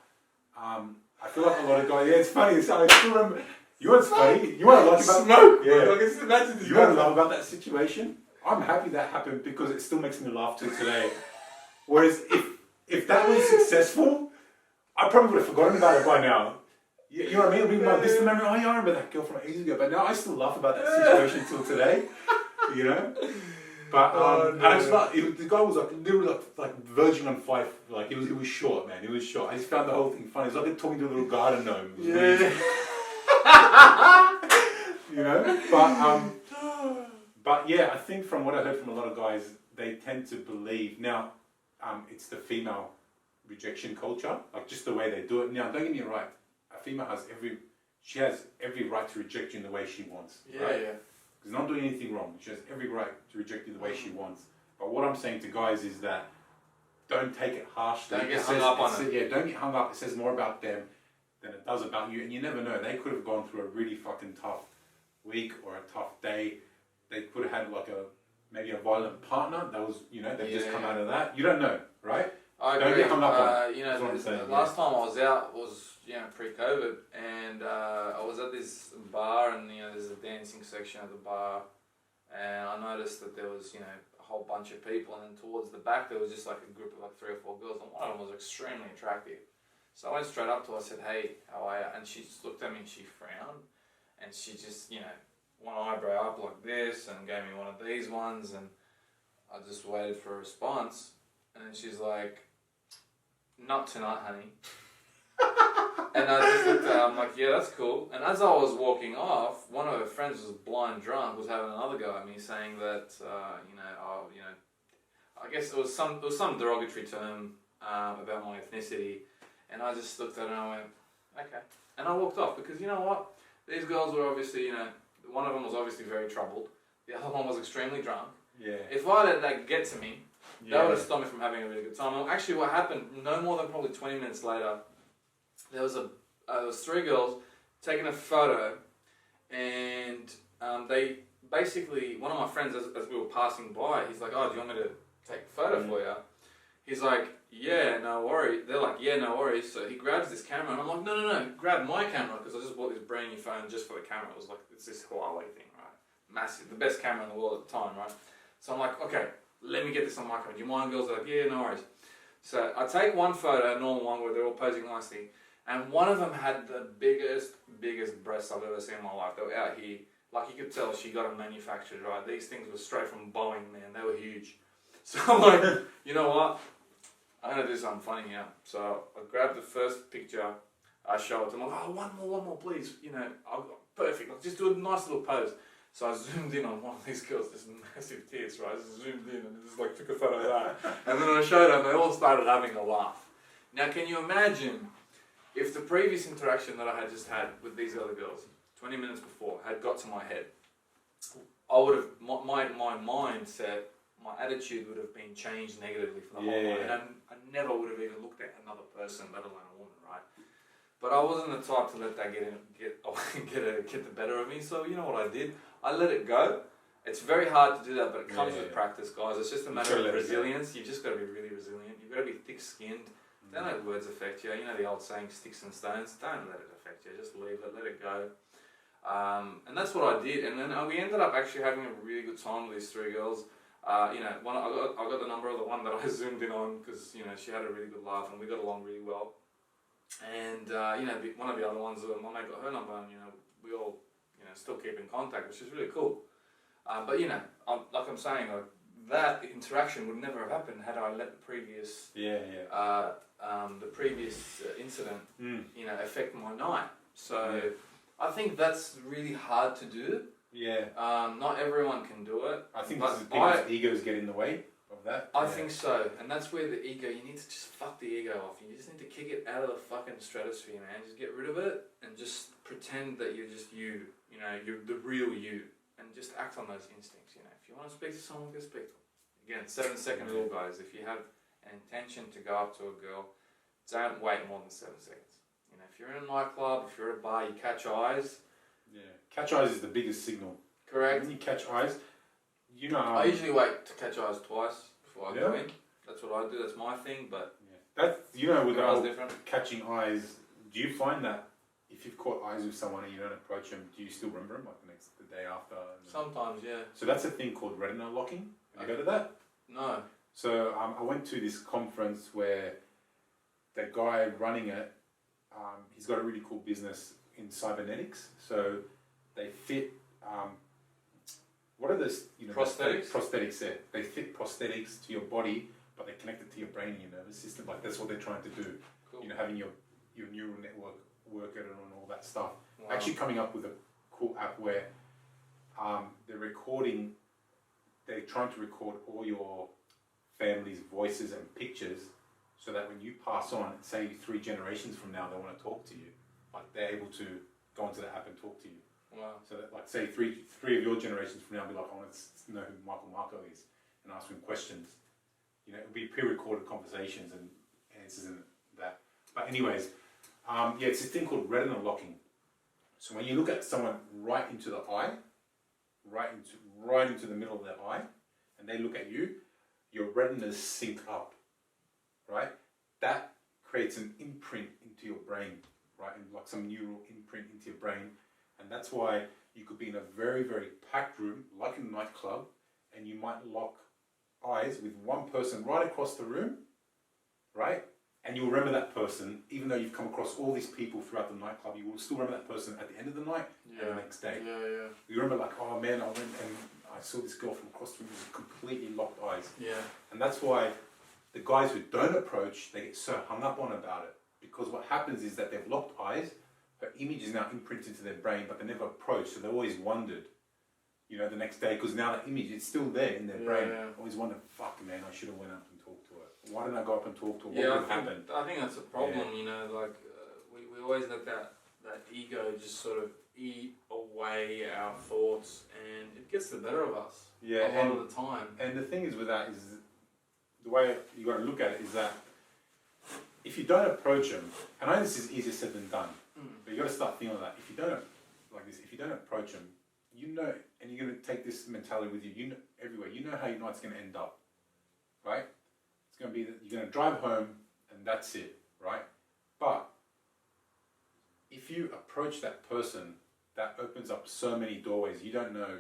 I feel like a lot of guys. Yeah, it's funny. I still remember. You know what's funny? You want to like about smoke? Yeah. Like, it's imagine You want to love about that situation? I'm happy that happened because it still makes me laugh till today. Whereas if that was successful, I probably would have forgotten about it by now. You know what I mean? It'll be my distant memory. Oh yeah, I remember that girl from ages ago. But now I still laugh about that situation till today. You know? But and I just thought the guy was like literally like verging on 5. Like he was short, man. He was short. I just found the whole thing funny. It's like talking to a little garden gnome. Yeah. You know? But yeah, I think from what I heard from a lot of guys, they tend to believe now it's the female rejection culture, like just the way they do it. Now, don't get me right. A female has every right to reject you in the way she wants. Yeah, right? yeah. Because not doing anything wrong. She has every right to reject you the way she wants. But what I'm saying to guys is that don't take it harshly. Don't get hung up on it. Yeah, don't get hung up. It says more about them than it does about you. And you never know. They could have gone through a really fucking tough week or a tough day. They could have had like maybe a violent partner that was, you know, they've just come out of that. You don't know, right? I agree. Don't get hung up on it. You know, the last time I was out was, you know, pre-COVID, and I was at this bar, and you know, there's a dancing section of the bar, and I noticed that there was, you know, a whole bunch of people, and then towards the back there was just like a group of like 3 or 4 girls, and one of them was extremely attractive. So I went straight up to her, I said, "Hey, how are you?" And she just looked at me and she frowned, and she just, you know, one eyebrow up like this, and gave me one of these ones, and I just waited for a response, and then she's like, "Not tonight, honey." And I just looked at her, I'm like, "Yeah, that's cool." And as I was walking off, one of her friends was blind drunk, was having another go at me, saying that, I guess it was some derogatory term about my ethnicity, and I just looked at her and I went, "Okay," and I walked off because you know what, these girls were obviously, you know, one of them was obviously very troubled, the other one was extremely drunk. Yeah. If I let that get to me, That would have stopped me from having a really good time. And actually, what happened, no more than probably 20 minutes later, there was three girls taking a photo, and they basically, one of my friends, as we were passing by, he's like, "Oh, do you want me to take a photo for you?" He's like, "Yeah, no worries." They're like, "Yeah, no worries." So he grabs this camera, and I'm like, "No, grab my camera," because I just bought this brand new phone just for the camera. It was like, it's this Huawei thing, right? Massive, the best camera in the world at the time, right? So I'm like, "Okay, let me get this on my camera. Do you mind?" Girls are like, "Yeah, no worries." So I take one photo, a normal one, where they're all posing nicely, and one of them had the biggest breasts I've ever seen in my life. They were out here. Like, you could tell she got them manufactured, right? These things were straight from Boeing, man. They were huge. So I'm like, you know what? I'm going to do something funny here. So I grabbed the first picture. I show it to them. I'm like, "Oh, one more, please." You know, perfect. I'll just do a nice little pose. So I zoomed in on one of these girls, this massive tits, right? I just zoomed in and just like took a photo of that. And then I showed them, they all started having a laugh. Now, can you imagine if the previous interaction that I had just had with these other girls, 20 minutes before, had got to my head? I would have, my mindset, my attitude would have been changed negatively for the whole night. And I never would have even looked at another person, let alone a woman, right? But I wasn't the type to let that get the better of me. So you know what I did? I let it go. It's very hard to do that, but it comes with practice, guys. It's just a matter of resilience. You've just got to be really resilient. You've got to be thick-skinned. Don't let words affect you. You know the old saying, "Sticks and stones." Don't let it affect you. Just leave it. Let it go. And that's what I did. And then we ended up actually having a really good time with these three girls. You know, I got the number of the one that I zoomed in on because, you know, she had a really good laugh and we got along really well. And you know, one of the other ones, my mate got her number, and you know, we all, you know, still keep in contact, which is really cool. But you know, like I'm saying, that interaction would never have happened had I let the previous incident, you know, affect my night. So I think that's really hard to do. Not everyone can do it. I think people's egos get in the way of that. I think so, and that's where the ego, you need to just fuck the ego off. You just need to kick it out of the fucking stratosphere, man. Just get rid of it and just pretend that you're just you. You know, you're the real you, and just act on those instincts. You know, if you want to speak to someone, go speak to them. Again, 7-second rule, guys. If you have an intention to go up to a girl, don't wait more than 7 seconds. You know, if you're in a nightclub, if you're at a bar, you catch eyes. Catch eyes is the biggest signal. Correct. When you catch eyes, you know. I usually wait to catch eyes twice before I go in. That's what I do. That's my thing. But that's, you know, with the whole different. Catching eyes. Do you find that if you've caught eyes with someone and you don't approach them, do you still remember them like the day after? Sometimes, yeah. So that's a thing called retina locking. Have you heard of that? No. So I went to this conference where the guy running it, he's got a really cool business in cybernetics. So they fit, what are those? You know, prosthetics? Prosthetics, yeah. They fit prosthetics to your body, but they connect it to your brain and your nervous system. Like, that's what they're trying to do. Cool. You know, having your neural network work it and all that stuff. Wow. Actually coming up with a cool app where they're trying to record all your family's voices and pictures so that when you pass on, say 3 generations from now, they want to talk to you, like they're able to go into the app and talk to you. Wow. So that, like, say three of your generations from now, be like, I want to know who Michael Marco is, and ask him questions. You know, it'll be pre-recorded conversations and answers and that. But anyways, it's this thing called retina locking. So when you look at someone right into the eye, right into the middle of their eye, and they look at you, your retinas sync up, right? That creates an imprint into your brain, right? And like some neural imprint into your brain. And that's why you could be in a very, very packed room, like in a nightclub, and you might lock eyes with one person right across the room, right? And you'll remember that person, even though you've come across all these people throughout the nightclub, you will still remember that person at the end of the night and the next day. You remember, like, oh man, I went and I saw this girl from across the room with completely locked eyes. And that's why the guys who don't approach, they get so hung up on about it. Because what happens is that they've locked eyes, her image is now imprinted to their brain, but they never approach, so they always wondered, you know, the next day, because now that image, it's still there in their brain. Always wonder, fuck man, I should have went up and talked to her. Why didn't I go up and talk to her? What would have happened? I think that's a problem, you know, like, we always let that ego just sort of eat away our thoughts, and it gets the better of us a lot of the time. And the thing is with that is, the way you got to look at it is that if you don't approach them, and I know this is easier said than done, but you got to start feeling that if you don't like this, if you don't approach them, you know, and you're going to take this mentality with you, you know, everywhere. You know how your night's going to end up, right? It's going to be that you're going to drive home, and that's it, right? But if you approach that person, that opens up so many doorways. You don't know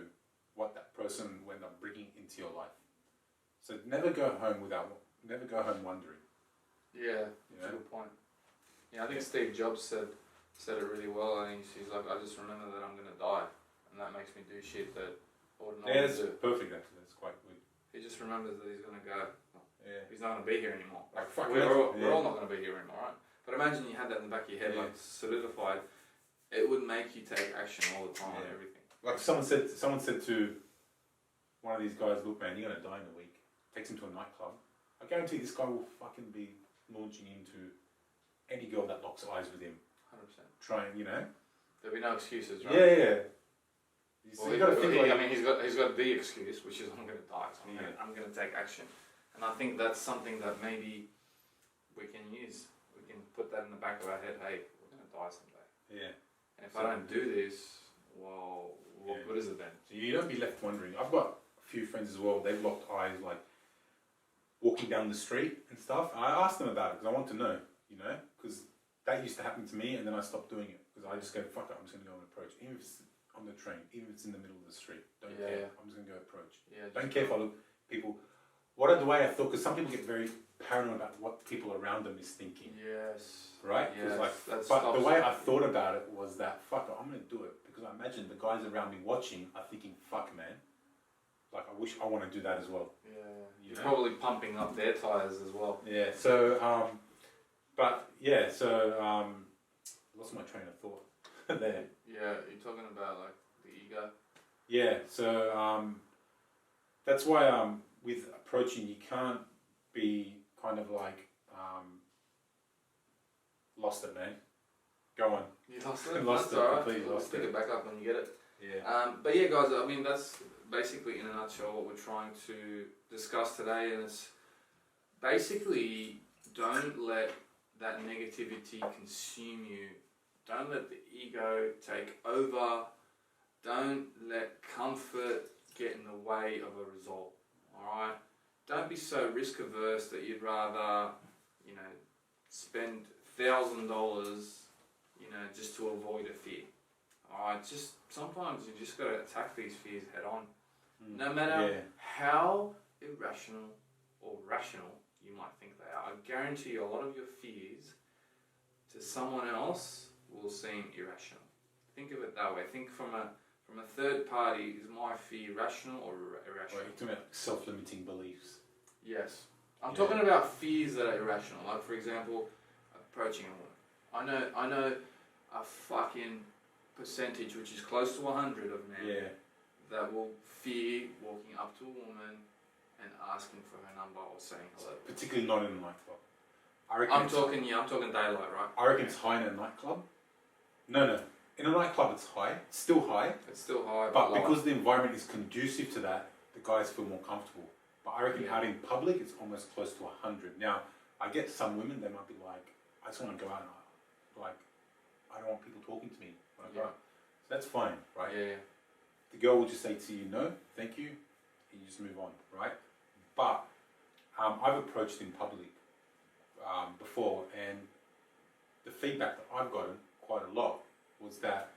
what that person will end up bringing into your life. So never go home wondering. Yeah, that's a good point. Yeah, I think Steve Jobs said it really well. I think he's like, I just remember that I'm gonna die, and that makes me do shit that I wouldn't normally do. Perfect. Actually, that's quite good. He just remembers that he's gonna go. Yeah. He's not gonna be here anymore. Like fuck. We're all not gonna be here anymore, right? But imagine you had that in the back of your head, like solidified. It would make you take action all the time on everything. Like someone said to one of these guys, look man, you're gonna die in a week. Takes him to a nightclub. I guarantee this guy will fucking be launching into any girl that locks eyes with him. 100%. Trying, you know. There'll be no excuses, right? Yeah. Well, you got to think. I mean, he's got the excuse, which is I'm gonna die. So I'm gonna take action, and I think that's something that maybe we can use. We can put that in the back of our head. Hey, we're gonna die someday. Yeah. And if I don't do this, well, what good is it then? So you don't be left wondering. I've got a few friends as well. They've locked eyes, like walking down the street and stuff. And I asked them about it because I want to know, you know, because that used to happen to me, and then I stopped doing it because I just go, fuck it, I'm just gonna go and approach, even if it's on the train, even if it's in the middle of the street. Don't care. I'm just gonna go approach. Yeah. Don't care if I look people. What are the way I thought? Because some people get very paranoid about what people around them is thinking. Yes. Right? Yes. Like, but the way I thought about it was that, fuck it, I'm going to do it. Because I imagine the guys around me watching are thinking, fuck man, like I wish I want to do that as well. Yeah. You're probably pumping up their tyres as well. Yeah, so, lost my train of thought there. Yeah, you're talking about like the ego. Yeah, so that's why with approaching, you can't be kind of like lost it, man. Go on. You lost it? Lost That's it, alright. completely lost Pick it back up when you get it. Yeah. But yeah, guys, I mean, that's basically in a nutshell what we're trying to discuss today, and it's basically don't let that negativity consume you. Don't let the ego take over. Don't let comfort get in the way of a result. Alright? Don't be so risk averse that you'd rather, you know, spend $1,000, you know, just to avoid a fear. Alright, just sometimes you just gotta attack these fears head on. No matter how irrational or rational you might think they are. I guarantee you a lot of your fears to someone else will seem irrational. Think of it that way. Think from a third party, is my fear rational or irrational? Well, you're talking about self-limiting beliefs. Yes. I'm talking about fears that are irrational. Like, for example, approaching a woman. I know a fucking percentage, which is close to 100 of men, that will fear walking up to a woman and asking for her number or saying hello. Particularly not in a nightclub. I'm talking daylight, right? I reckon it's high in a nightclub. No. In a nightclub it's high. It's still high. It's still high, but because the environment is conducive to that, the guys feel more comfortable. But I reckon out in public it's almost close to 100. Now, I get some women, they might be like, I just want to go out and I don't want people talking to me when I go out. So that's fine, right? Yeah. The girl will just say to you, no, thank you, and you just move on, right? But I've approached in public before, and the feedback that I've gotten quite a lot was that,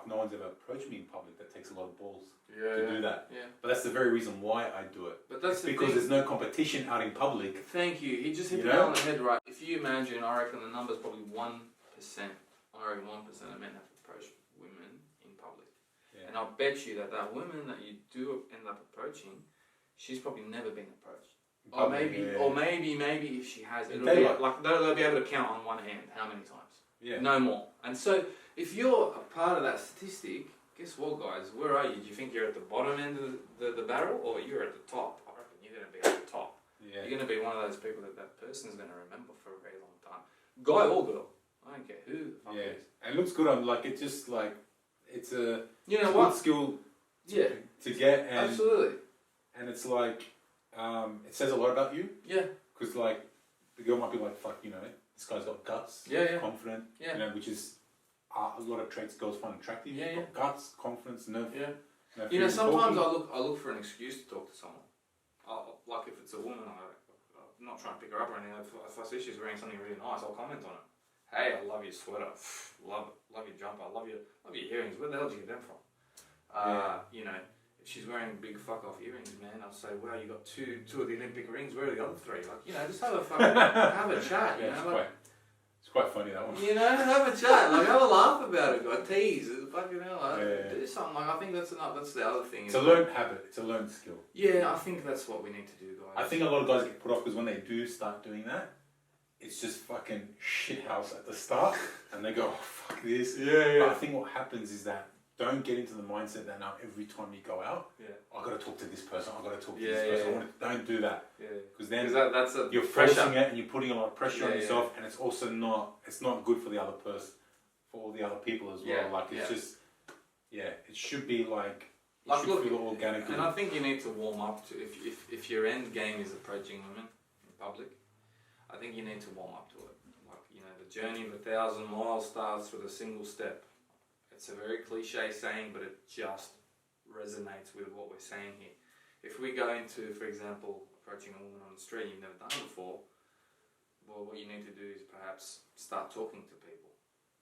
no one's ever approached me in public. That takes a lot of balls to do that. Yeah. But that's the very reason why I do it. But that's because there's no competition out in public. Thank you. He just hit the nail on the head, right? If you imagine, I reckon the number's probably 1%. I reckon 1% of men have approached women in public. Yeah. And I'll bet you that woman that you do end up approaching, she's probably never been approached. Or maybe if she has, it'll be like they'll be able to count on one hand how many times. Yeah. No more. And so if you're a part of that statistic, guess what, guys? Where are you? Do you think you're at the bottom end of the barrel, or you're at the top? I reckon you're going to be at the top. Yeah. You're going to be one of those people that person's going to remember for a very long time. Guy or girl. I don't care who the fuck it is. And it looks good on, like, it's just like, it's a good skill to get. And, absolutely. And it's like, it says a lot about you. Yeah. Because like the girl might be like, fuck, you know, this guy's got guts. Yeah. Confident. Yeah. You know, which is a lot of traits girls find attractive. Yeah. Got guts, confidence, nerve. Yeah. No You know, fear of sometimes talking. I look for an excuse to talk to someone. Like if it's a woman, I'm not trying to pick her up or anything. If I see she's wearing something really nice, I'll comment on it. Hey, I love your sweater. Love it. Love your jumper. Love your earrings. Where the hell did you get them from? You know, if she's wearing big fuck off earrings, man, I'll say, wow, you got two of the Olympic rings. Where are the other three? Like, you know, just have a fucking have a chat. You know, it's quite funny, that one. You know, have a chat. Like, have a laugh about it. Like, tease. Fucking hell. Do something. Like, I think that's the other thing. It's a learned habit. It's a learned skill. Yeah, I think that's what we need to do, guys. I think a lot of guys get put off because when they do start doing that, it's just fucking shit house at the start, and they go, oh, fuck this. But I think what happens is that don't get into the mindset that now every time you go out, I've got to talk to this person, I've got to talk to this person. Don't do that. Because then you're forcing it and you're putting a lot of pressure on yourself, and it's also not good for the other person, for all the other people as well. Like, it's just, it should be like should feel organically. And I think you need to warm up to, if your end game is approaching women in public, I think you need to warm up to it. Like, you know, the journey of 1,000 miles starts with a single step. It's a very cliche saying, but it just resonates with what we're saying here. If we go into, for example, approaching a woman on the street you've never done before, well, what you need to do is perhaps start talking to people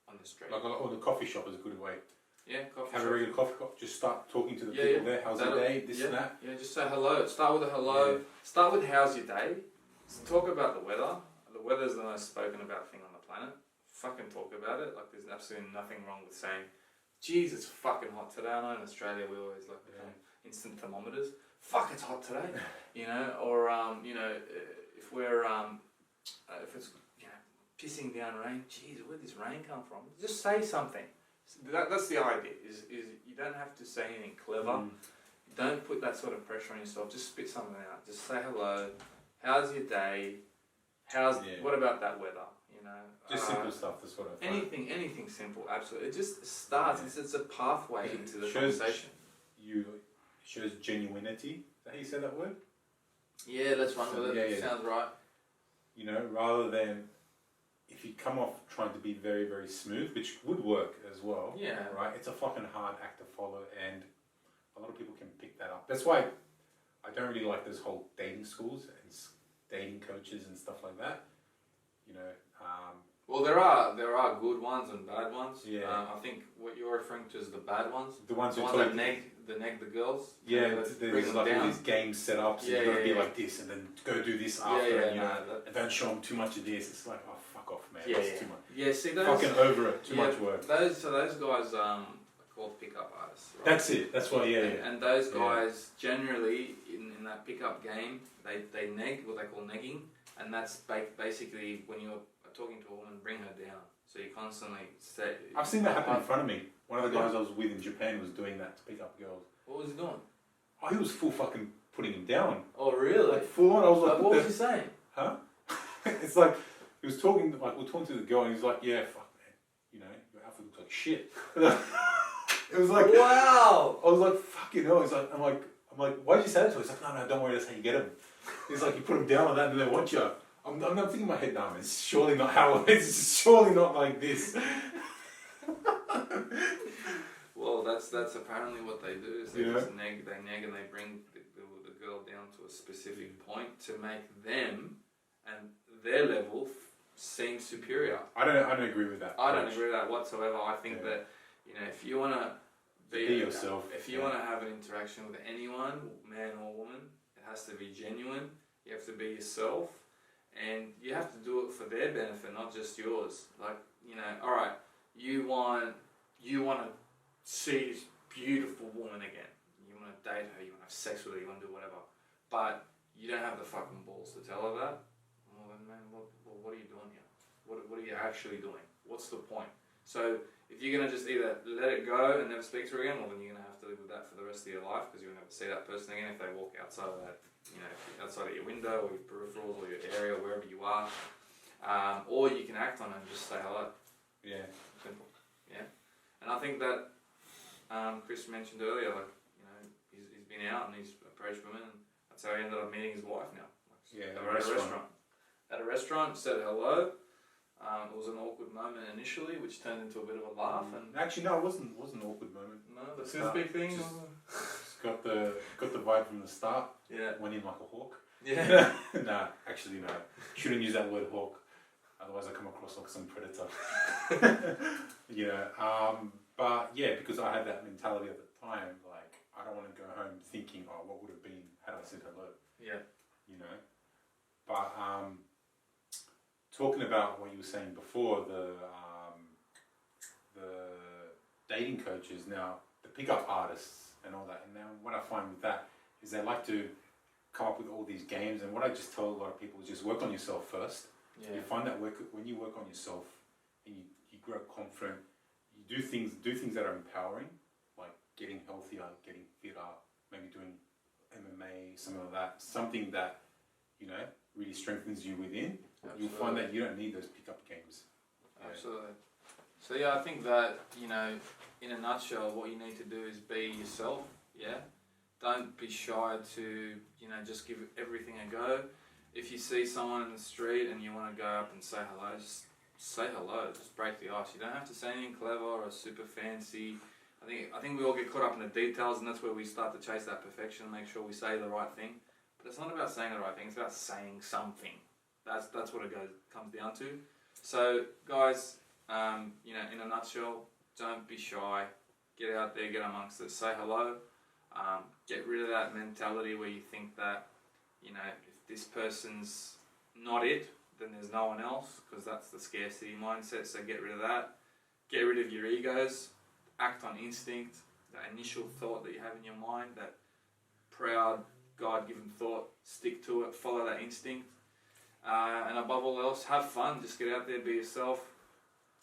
on the street. Like, or the coffee shop is a good way. Yeah, coffee Have shop. a regular coffee shop. Just start talking to the people there. How's your day? This and that. Yeah, just say hello. Start with a hello. Start with how's your day. So talk about the weather. The weather's the most spoken about thing on the planet. Fucking talk about it. Like, there's absolutely nothing wrong with saying, geez, it's fucking hot today. I know in Australia we always like instant thermometers. Fuck, it's hot today. You know, or you know, if we're if it's, you know, pissing down rain, geez, where'd this rain come from? Just say something. That's the idea. Is you don't have to say anything clever. Don't put that sort of pressure on yourself. Just spit something out. Just say hello. How's your day? What about that weather? You know, just simple stuff. This sort of anything simple. Absolutely, it just starts. It's a pathway into the conversation. Shows genuinity. Is that how you say that word? Yeah, let's run with it. Sounds right. You know, rather than if you come off trying to be very, very smooth, which would work as well. Yeah. Right. It's a fucking hard act to follow, and a lot of people can pick that up. That's why I don't really like those whole dating schools and dating coaches and stuff like that. You know. Well, there are good ones and bad ones. Yeah. I think what you're referring to is the bad ones. The ones that neg the girls. Yeah, there's like all these games set up, so you've got to be like this, and then go do this after, and don't show them too much of this. It's like, oh, fuck off, man. That's too much. Yeah, see, those, fucking over it. Too much work. Those guys are called pickup artists. Right? That's it. That's why. And those guys generally in that pickup game, they neg what they call negging, and that's basically when you're talking to a woman, bring her down. So you constantly say. I've seen that happen in front of me. One of the guys I was with in Japan was doing that to pick up girls. What was he doing? Oh, he was full fucking putting him down. Oh, really? Like full on. I was like, what was he saying? Huh? It's like he was talking. Like we're talking to the girl, and he's like, "Yeah, fuck, man. You know, your outfit looks like shit." It was like, wow. I was like, fucking hell. He's like, I'm like, why did you say that to her? He's like, no, don't worry, that's how you get them. He's like, you put them down like that, and they want you. I'm thinking in my head now, it's surely not how. It's surely not like this. Well, that's apparently what they do. Is they just neg, and they bring the girl down to a specific point to make them and their level seem superior. I don't agree with that. I don't agree with that whatsoever. I think that, you know, if you want to be yourself, if you want to have an interaction with anyone, man or woman, it has to be genuine. You have to be yourself, and you have to do it for their benefit, not just yours. Like, you know, all right, you want to see this beautiful woman again. You want to date her. You want to have sex with her. You want to do whatever, but you don't have the fucking balls to tell her that. Well, then, man, what are you doing here? What are you actually doing? What's the point? So if you're gonna just either let it go and never speak to her again, well, then you're gonna have to live with that for the rest of your life, because you're gonna have to see that person again if they walk outside of that, you know, outside of your window or your peripherals or your area or wherever you are. Or you can act on it and just say hello. Yeah. Simple. Yeah. And I think that Chris mentioned earlier, like, you know, he's been out and he's approached women, and I That's how he ended up meeting his wife now. Yeah, They were at a restaurant. At a restaurant, said hello. It was an awkward moment initially, which turned into a bit of a laugh. And actually, no, it wasn't an awkward moment. no, the fist big thing. Just got the vibe from the start. Yeah. Went in like a hawk. Yeah. Nah, actually no. Shouldn't use that word hawk. Otherwise, I come across like some predator. You know. But yeah, because I had that mentality at the time, like I don't want to go home thinking, oh, what would have been had I said hello. Yeah. You know. But talking about what you were saying before, the dating coaches now, the pickup artists and all that, and now what I find with that is they like to come up with all these games, and what I just tell a lot of people is just work on yourself first. Yeah. You find that when you work on yourself and you grow confident, you do things that are empowering, like getting healthier, getting fitter, maybe doing MMA, something like that, something that, you know, really strengthens you within. Absolutely. You'll find that you don't need those pickup games. Yeah. Absolutely. So yeah, I think that, you know, in a nutshell, what you need to do is be yourself. Yeah. Don't be shy to, you know, just give everything a go. If you see someone in the street and you want to go up and say hello, just say hello. Just break the ice. You don't have to say anything clever or super fancy. I think we all get caught up in the details, and that's where we start to chase that perfection and make sure we say the right thing. But it's not about saying the right thing. It's about saying something. That's what it comes down to. So guys, you know, in a nutshell, don't be shy. Get out there, get amongst it, say hello. Get rid of that mentality where you think that, you know, if this person's not it, then there's no one else, because that's the scarcity mindset. So get rid of that. Get rid of your egos. Act on instinct, that initial thought that you have in your mind, that proud, God-given thought. Stick to it. Follow that instinct. And above all else, have fun. Just get out there, be yourself.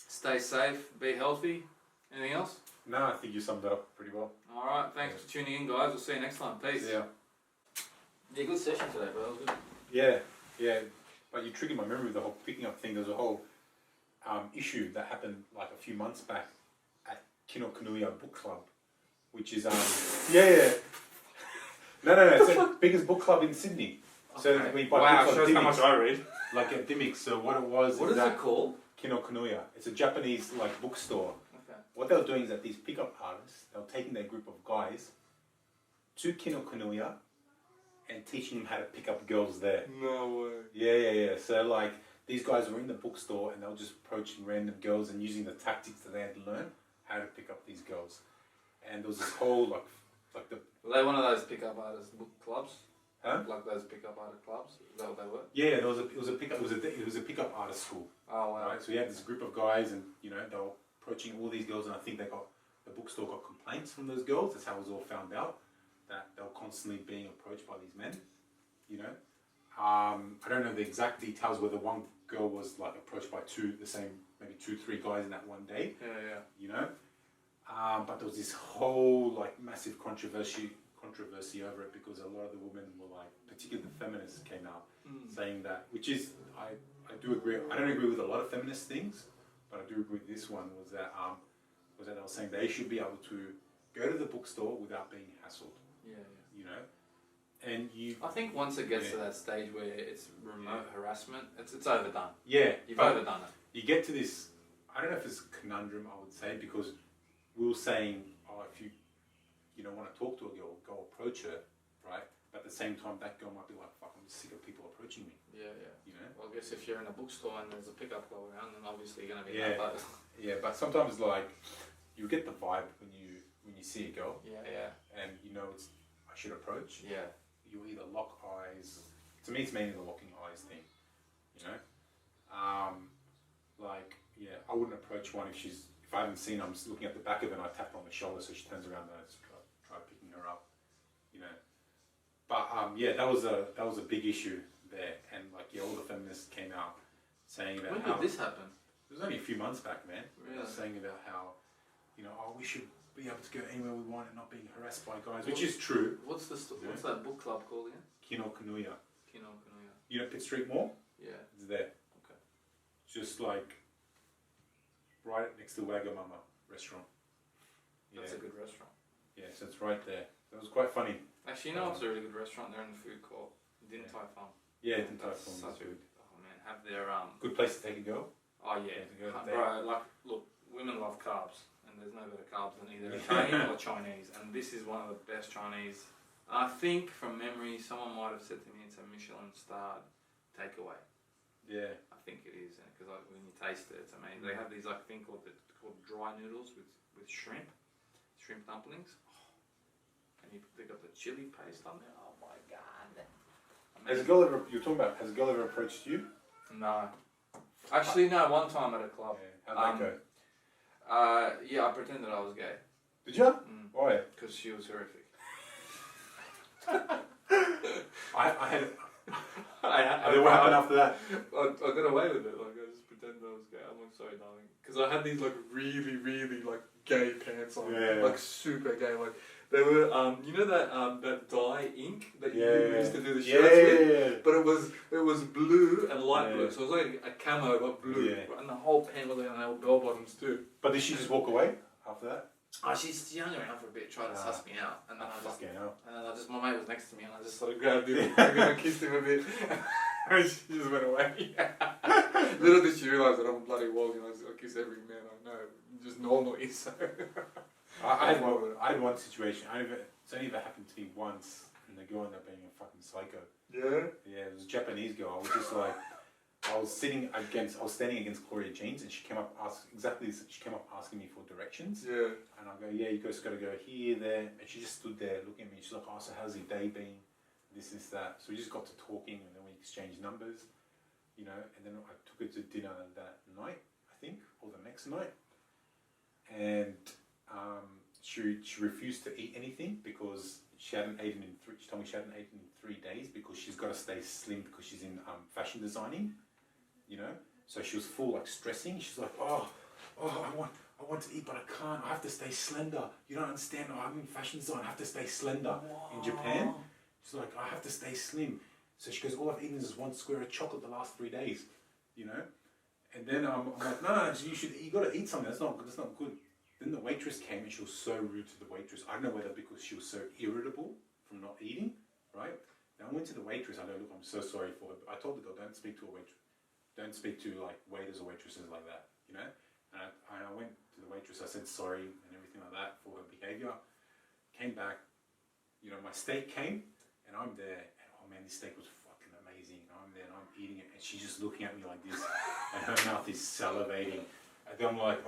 Stay safe. Be healthy. Anything else? No, I think you summed it up pretty well. Alright, thanks for tuning in, guys. We'll see you next time. Peace. Yeah. Yeah, good session today, bro. It was good. Yeah. But you triggered my memory with the whole picking up thing. There's a whole issue that happened like a few months back at Kinokuniya Book Club, which is yeah. No. It's the biggest book club in Sydney. So Okay. we buy Wow, books shows like how much I read. like at Dimick. So what it was What is is that it called? Kinokuniya. It's a Japanese like bookstore. Okay. What they were doing is that these pickup artists, they were taking their group of guys to Kinokuniya and teaching them how to pick up girls there. No way. Yeah. So like these guys were in the bookstore and they were just approaching random girls and using the tactics that they had learned how to pick up these girls. And there was this whole like the Were they one of those pickup artist book clubs? Huh? Like those pickup artist clubs? Is that what they were? yeah, it was a pickup artist school. Oh wow. Right? So we had this group of guys and you know they were approaching all these girls and I think the bookstore got complaints from those girls. That's how it was all found out, that they were constantly being approached by these men. You know, I don't know the exact details whether one girl was like approached by maybe 2-3 guys in that one day. Yeah. You know, but there was this whole like massive controversy over it because a lot of the women were like, particularly the feminists came out saying that, which is I do agree. I don't agree with a lot of feminist things, but I do agree with this one was that they were saying they should be able to go to the bookstore without being hassled. Yeah. You know, and I think once it gets to that stage where it's remote harassment, it's overdone. Yeah, You've overdone it. You get to this, I don't know if it's a conundrum, I would say, because we were saying, oh, if you want to talk to a girl, go approach her, right? But at the same time, that girl might be like, fuck, I'm just sick of people approaching me. Yeah. You know? Well, I guess if you're in a bookstore and there's a pickup club around, then obviously you're going to be Yeah. in that boat. Yeah, but sometimes like, you get the vibe when you see a girl, Yeah. and you know I should approach. Yeah. You either lock eyes. To me, it's mainly the locking eyes thing. You know, I wouldn't approach one if I haven't seen her. I'm just looking at the back of her and I tap her on the shoulder so she turns around and I just try picking her up. You know, but that was a big issue there, and all the feminists came out saying about When how did this happen? it was only a few months back, man. Really? They were saying about how we should be able to go anywhere we want and not being harassed by guys, which is true. What's that book club called again? Kinokuniya. Kinokuniya. You know Pitt Street Mall? Yeah. It's there. Okay. Just like right next to Wagamama restaurant. That's a good restaurant. Yeah, so it's right there. It was quite funny. Actually, you know what's a really good restaurant there in the food court? Din Tai Fung. Yeah, Din Tai That's Fung such is a good. oh man, have their Good place to take a girl. Oh yeah, To go on a date. bro. Like, look, women love carbs, and there's no better carbs than either Italian or Chinese. And this is one of the best Chinese. I think from memory, someone might have said to me it's a Michelin-starred takeaway. Yeah. I think it is, because like when you taste it, it's amazing. They have these like thing called dry noodles with shrimp dumplings. And they got the chili paste on there. Oh my god! Has a girl ever? You're talking about? Has a girl ever approached you? No. Actually, no. One time at a club. Yeah. How'd that go? Yeah, I pretended I was gay. Did you? Why? Because she was horrific. I had. And then what happened after that? I got away with it. Like I just pretended I was gay. I'm like, sorry, darling, because I had these like really, really like gay pants on, like super gay. Like they were, you know that dye ink that you used to do the shirts with, but it was blue and light blue, so it was like a camo but blue, and the whole pant was like on bell bottoms too. But did she just walk away after that? Oh, she hung around for a bit, tried to suss me out, and then my mate was next to me, and I just sort of grabbed him and kissed him a bit, and she just went away. Little did she realise that I'm bloody walking, I kiss every man I know, just normally, so... I had one situation, it's only ever happened to me once, and the girl ended up being a fucking psycho. Yeah? Yeah, it was a Japanese girl. I was just like, I was standing against Gloria Jeans, and she came up asking me for directions. Yeah. And I go, yeah, you guys got to go here, there, and she just stood there looking at me. She's like, oh, so how's your day been? This, that. So we just got to talking, and then we exchanged numbers, you know. And then I took her to dinner that night, I think, or the next night, and she refused to eat anything because she hadn't eaten she told me she hadn't eaten in 3 days because she's got to stay slim because she's in fashion designing. You know, so she was full like stressing. She's like, oh, I want to eat, but I can't. I have to stay slender. You don't understand. Oh, I'm in fashion design. I have to stay slender. In Japan, she's like, I have to stay slim. So she goes, all I've eaten is 1 square of chocolate the last 3 days. You know, and then I'm like, no, you got to eat something. That's not good. Then the waitress came and she was so rude to the waitress. I don't know whether because she was so irritable from not eating, right? Then I went to the waitress. I go, look, I'm so sorry for it. I told the girl, don't speak to a waitress. Don't speak to like waiters or waitresses like that, you know. And I went to the waitress. I said sorry and everything like that for her behaviour. Came back, you know. My steak came, and I'm there. And oh man, this steak was fucking amazing. And I'm there and I'm eating it, and she's just looking at me like this, and her mouth is salivating. And then I'm like,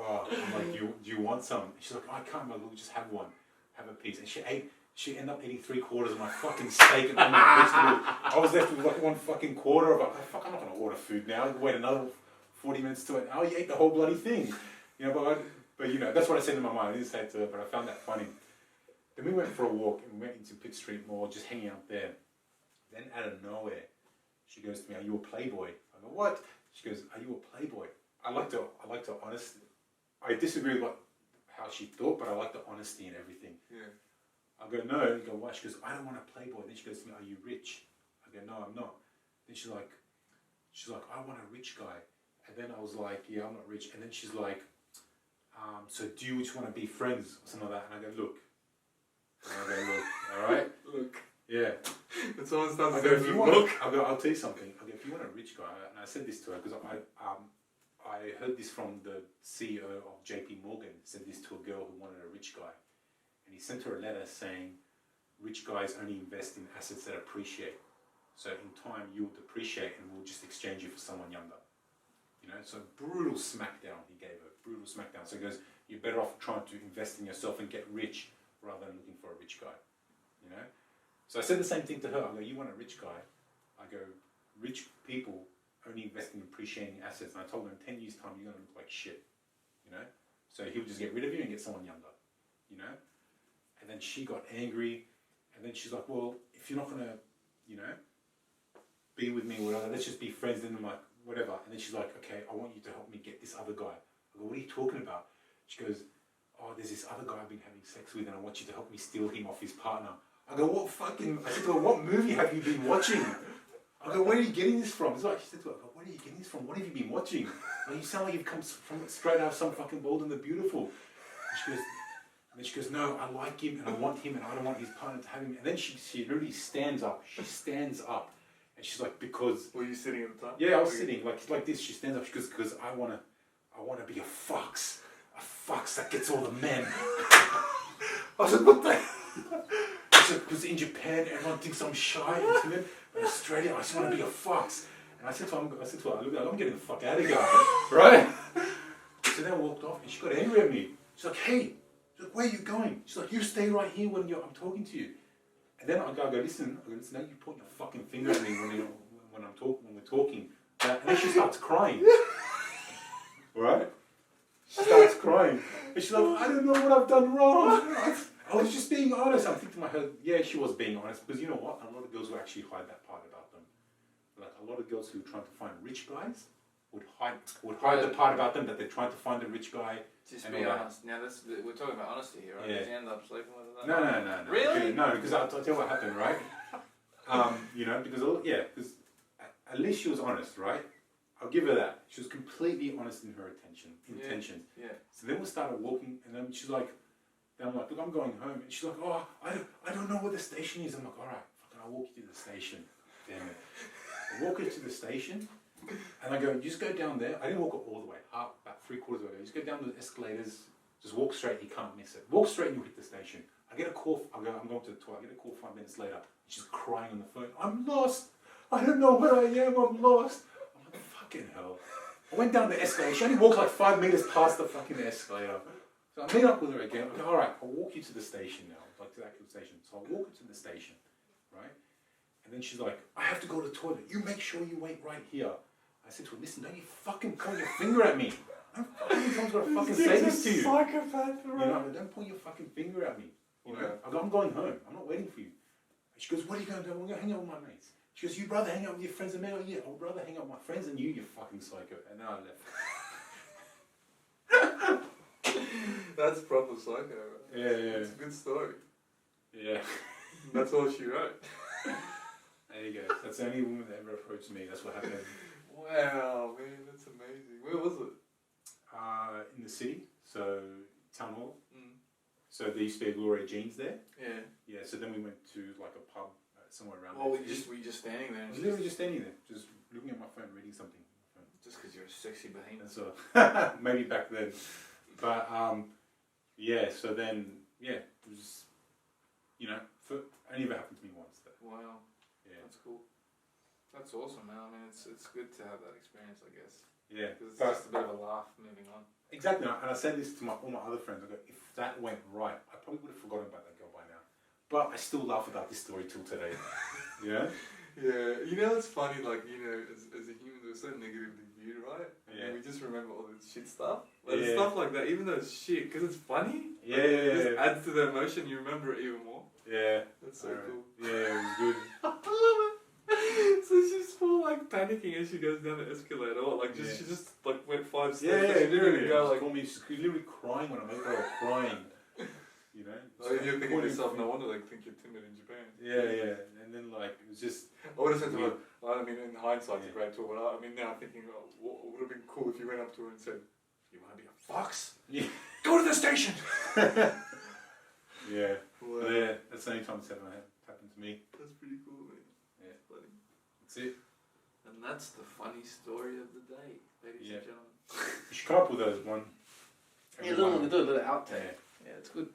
do you want some? And she's like, oh, I can't. We'll just have one, have a piece. And she ate. She ended up eating 3/4 of my fucking steak and all my vegetables. I was left with like 1 quarter of it. Like, fuck, I'm not going to order food now. Wait another 40 minutes to it. Oh, you ate the whole bloody thing. You know, but you know, that's what I said in my mind. I didn't say it to her, but I found that funny. Then we went for a walk and we went into Pitt Street Mall, just hanging out there. Then out of nowhere, she goes to me, are you a playboy? I go, what? She goes, are you a playboy? I like to honestly. I disagree with how she thought, but I like the honesty and everything. Yeah. I go, no. And go, why? She goes, I don't want a playboy. Then she goes to me, are you rich? I go, no, I'm not. Then she's like, I want a rich guy. And then I was like, yeah, I'm not rich. And then she's like, so do you just want to be friends or something like that? And I go, look. And I go, look, all right? Look. Yeah. And someone starts to say, look. I go, I'll tell you something. I go, if you want a rich guy, and I said this to her because I heard this from the CEO of JP Morgan, said this to a girl who wanted a rich guy. And he sent her a letter saying, rich guys only invest in assets that appreciate. So in time, you'll depreciate and we'll just exchange you for someone younger. You know, so brutal smackdown he gave her, brutal smackdown. So he goes, you're better off trying to invest in yourself and get rich rather than looking for a rich guy. You know? So I said the same thing to her. I go, you want a rich guy? I go, rich people only invest in appreciating assets. And I told her in 10 years' time, you're going to look like shit. You know? So he'll just get rid of you and get someone younger. You know? And then she got angry, and then she's like, well, if you're not going to, you know, be with me or whatever, let's just be friends. Then I'm like, whatever. And then she's like, okay, I want you to help me get this other guy. I go, what are you talking about? She goes, oh, there's this other guy I've been having sex with, and I want you to help me steal him off his partner. I go, I said to her, what movie have you been watching? I go, where are you getting this from? It's like, she said to her, I go, where are you getting this from? What have you been watching? Like, you sound like you've come from straight out of some fucking Bold and the Beautiful. And she goes, then she goes, no, I like him and I want him and I don't want his partner to have him. And then she literally stands up. She stands up. And she's like, because... Were you sitting at the time? Yeah, I was sitting like this. She stands up. She goes, because I want to be a fox. A fox that gets all the men. I was like, what the... I said, because in Japan, everyone thinks I'm shy and timid. In Australia, I just want to be a fox. And I said to her, I'm getting the fuck out of here. Right? So then I walked off and she got angry at me. She's like, hey. She's like, where are you going? She's like, you stay right here when I'm talking to you. And then I go, listen, now you point your fucking finger at me when we're talking. And then she starts crying. Right? She starts crying. And she's like, I don't know what I've done wrong. I was just being honest. I'm thinking to my head, yeah, she was being honest. Because you know what? A lot of girls will actually hide that part about them. Like a lot of girls who are trying to find rich guys would hide the part about them that they're trying to find a rich guy. Just be honest. Now, we're talking about honesty here, right? Yeah. Did you end up sleeping with her? No. Really? No, because I'll tell you what happened, right? Because at least she was honest, right? I'll give her that. She was completely honest in her intentions. Yeah. So then we started walking, and then she's like, I'm like, look, I'm going home. And she's like, oh, I don't know where the station is. I'm like, all right, fucking, I'll walk you to the station. Damn it. I walk her to the station, and I go, just go down there. I didn't walk all the way, about 3/4 of the way. Just go down the escalators, just walk straight, you can't miss it. Walk straight and you'll hit the station. I get a call, I'm going to the toilet, I get a call 5 minutes later. She's crying on the phone, I'm lost. I don't know where I am, I'm lost. I'm like, fucking hell. I went down the escalator, she only walked like 5 meters past the fucking escalator. So I meet up with her again. I go, all right, I'll walk you to the station now, like to the actual station. So I walk her to the station, right? And then she's like, I have to go to the toilet. You make sure you wait right here. I said to her, listen, don't you fucking point your finger at me. How many times got to fucking say this to you? Psychopath, right? You know, don't point your fucking finger at me. You know, I go, I'm going home. I'm not waiting for you. And she goes, what are you going to do? I'm going to hang out with my mates. She goes, you'd rather hang out with your friends than me? Oh, yeah, I'd rather hang out with my friends than you fucking psycho. And then I left. That's proper psycho, right? Yeah. It's a good story. Yeah. That's all she wrote. There you go. That's the only woman that ever approached me. That's what happened. Wow, man, that's amazing. Where was it? In the city, so Town Hall. Mm. So there used to be a Gloria Jeans there. Yeah. Yeah, so then we went to like a pub somewhere around Oh, there. were you just standing there? I was literally just standing there, just looking at my phone, reading something. Just because you're a sexy behemoth. And so, maybe back then. But, yeah, so then, yeah, it was, you know, only ever happened to me once though. Wow. Yeah. That's cool. That's awesome, man. I mean, it's good to have that experience, I guess. Yeah. Because it's just a bit of a laugh moving on. Exactly, and I said this to all my other friends. I go, if that went right, I probably would have forgotten about that girl by now. But I still laugh about this story till today. Yeah? Yeah. You know, it's funny, like, you know, as a human, we're so negatively viewed, right? Yeah. And we just remember all this shit stuff. Like, stuff like that, even though it's shit, because it's funny. Yeah. It just adds to the emotion, you remember it even more. Yeah. That's so cool. Yeah, it was good. I love it. So she's full like panicking as she goes down the escalator, or like she just like went 5 steps. Yeah, literally. Go, like, she's literally crying when I met her, crying. You know? So you're thinking to yourself, no wonder they think you're timid in Japan. Yeah. And then like it was just. I would have said to her, I mean, in hindsight, it's a great tool, but I mean, now I'm thinking, what would have been cool if you went up to her and said, "You want to be a fox? Yeah. Go to the station." Yeah. Wow. Yeah. That's the only time it's ever happened to me. That's pretty cool, man. Yeah. That's funny. That's it. And that's the funny story of the day, ladies and gentlemen. You should come up with those one. Yeah, do a little outtake. Yeah. Yeah, it's good.